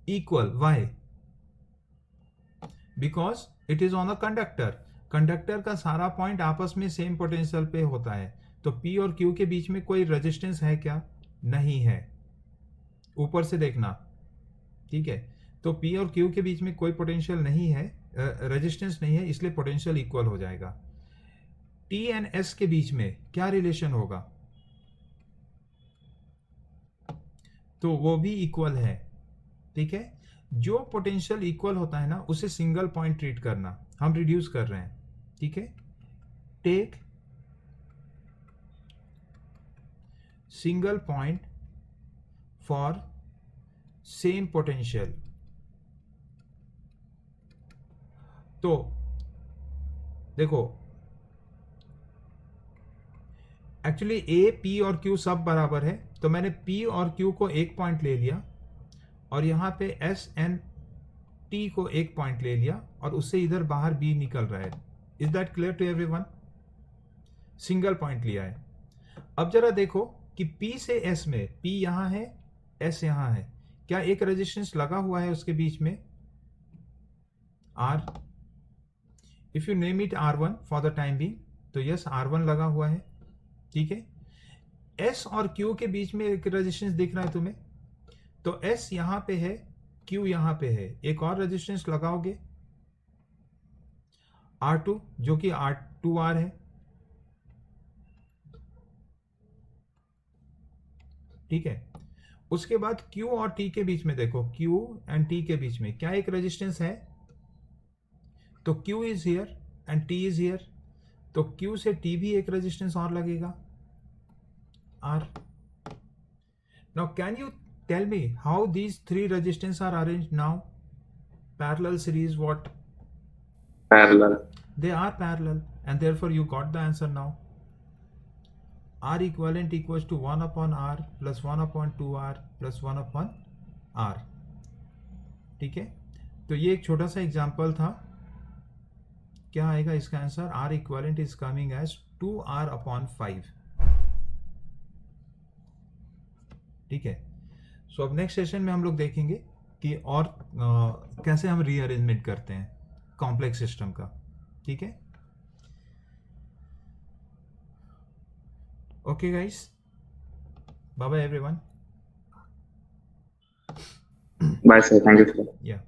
[SPEAKER 1] Equal. Why? Because it is on a conductor. Conductor का सारा पॉइंट आपस में सेम पोटेंशियल पे होता है। तो P और Q के बीच में कोई रेजिस्टेंस है क्या? नहीं है। ऊपर से देखना, ठीक है। तो P और Q के बीच में कोई पोटेंशियल नहीं है, रेजिस्टेंस नहीं है, इसलिए पोटेंशियल इक्वल हो जाएगा। T एंड S के बीच में क्या रिलेशन होगा? तो वो भी इक्वल है। ठीक है, जो पोटेंशियल इक्वल होता है ना उसे सिंगल पॉइंट ट्रीट करना। हम रिड्यूस कर रहे हैं। ठीक है, take single point for same potential. तो देखो, एक्चुअली ए, पी और क्यू सब बराबर है, तो मैंने P और Q को एक पॉइंट ले लिया और यहाँ पे S एंड T को एक पॉइंट ले लिया और उससे इधर बाहर B निकल रहा है। Is that clear to everyone? Single point लिया है। अब जरा देखो कि P से S में, P यहाँ है, S यहाँ है, क्या एक रेजिस्टेंस लगा हुआ है उसके बीच में? R, if you name it R1 for the time being, तो यस R1 लगा हुआ है। ठीक है, S और Q के बीच में एक रेजिस्टेंस दिख रहा है तुम्हें, तो S यहां पे है, Q यहां पे है, एक और रेजिस्टेंस लगाओगे R2 जो कि R2R है। ठीक है, उसके बाद Q और T के बीच में देखो, Q एंड T के बीच में क्या एक रेजिस्टेंस है? तो Q is here and T is here, तो Q से T भी एक रेजिस्टेंस और लगेगा R. Now can you tell me how these three resistors are arranged now? Parallel series what?
[SPEAKER 2] Parallel.
[SPEAKER 1] They are parallel and therefore you got the answer now. R equivalent equals to 1 upon R plus 1 upon 2R plus 1 upon R. ठीक है, तो ये एक छोटा सा example था। क्या आएगा इसका answer? R equivalent is coming as 2R upon 5. ठीक है, सो अब नेक्स्ट सेशन में हम लोग देखेंगे कि और कैसे हम रीअरेंजमेंट करते हैं कॉम्प्लेक्स सिस्टम का। ठीक है, okay guys, bye bye everyone.
[SPEAKER 2] Bye sir, thank you sir.
[SPEAKER 1] या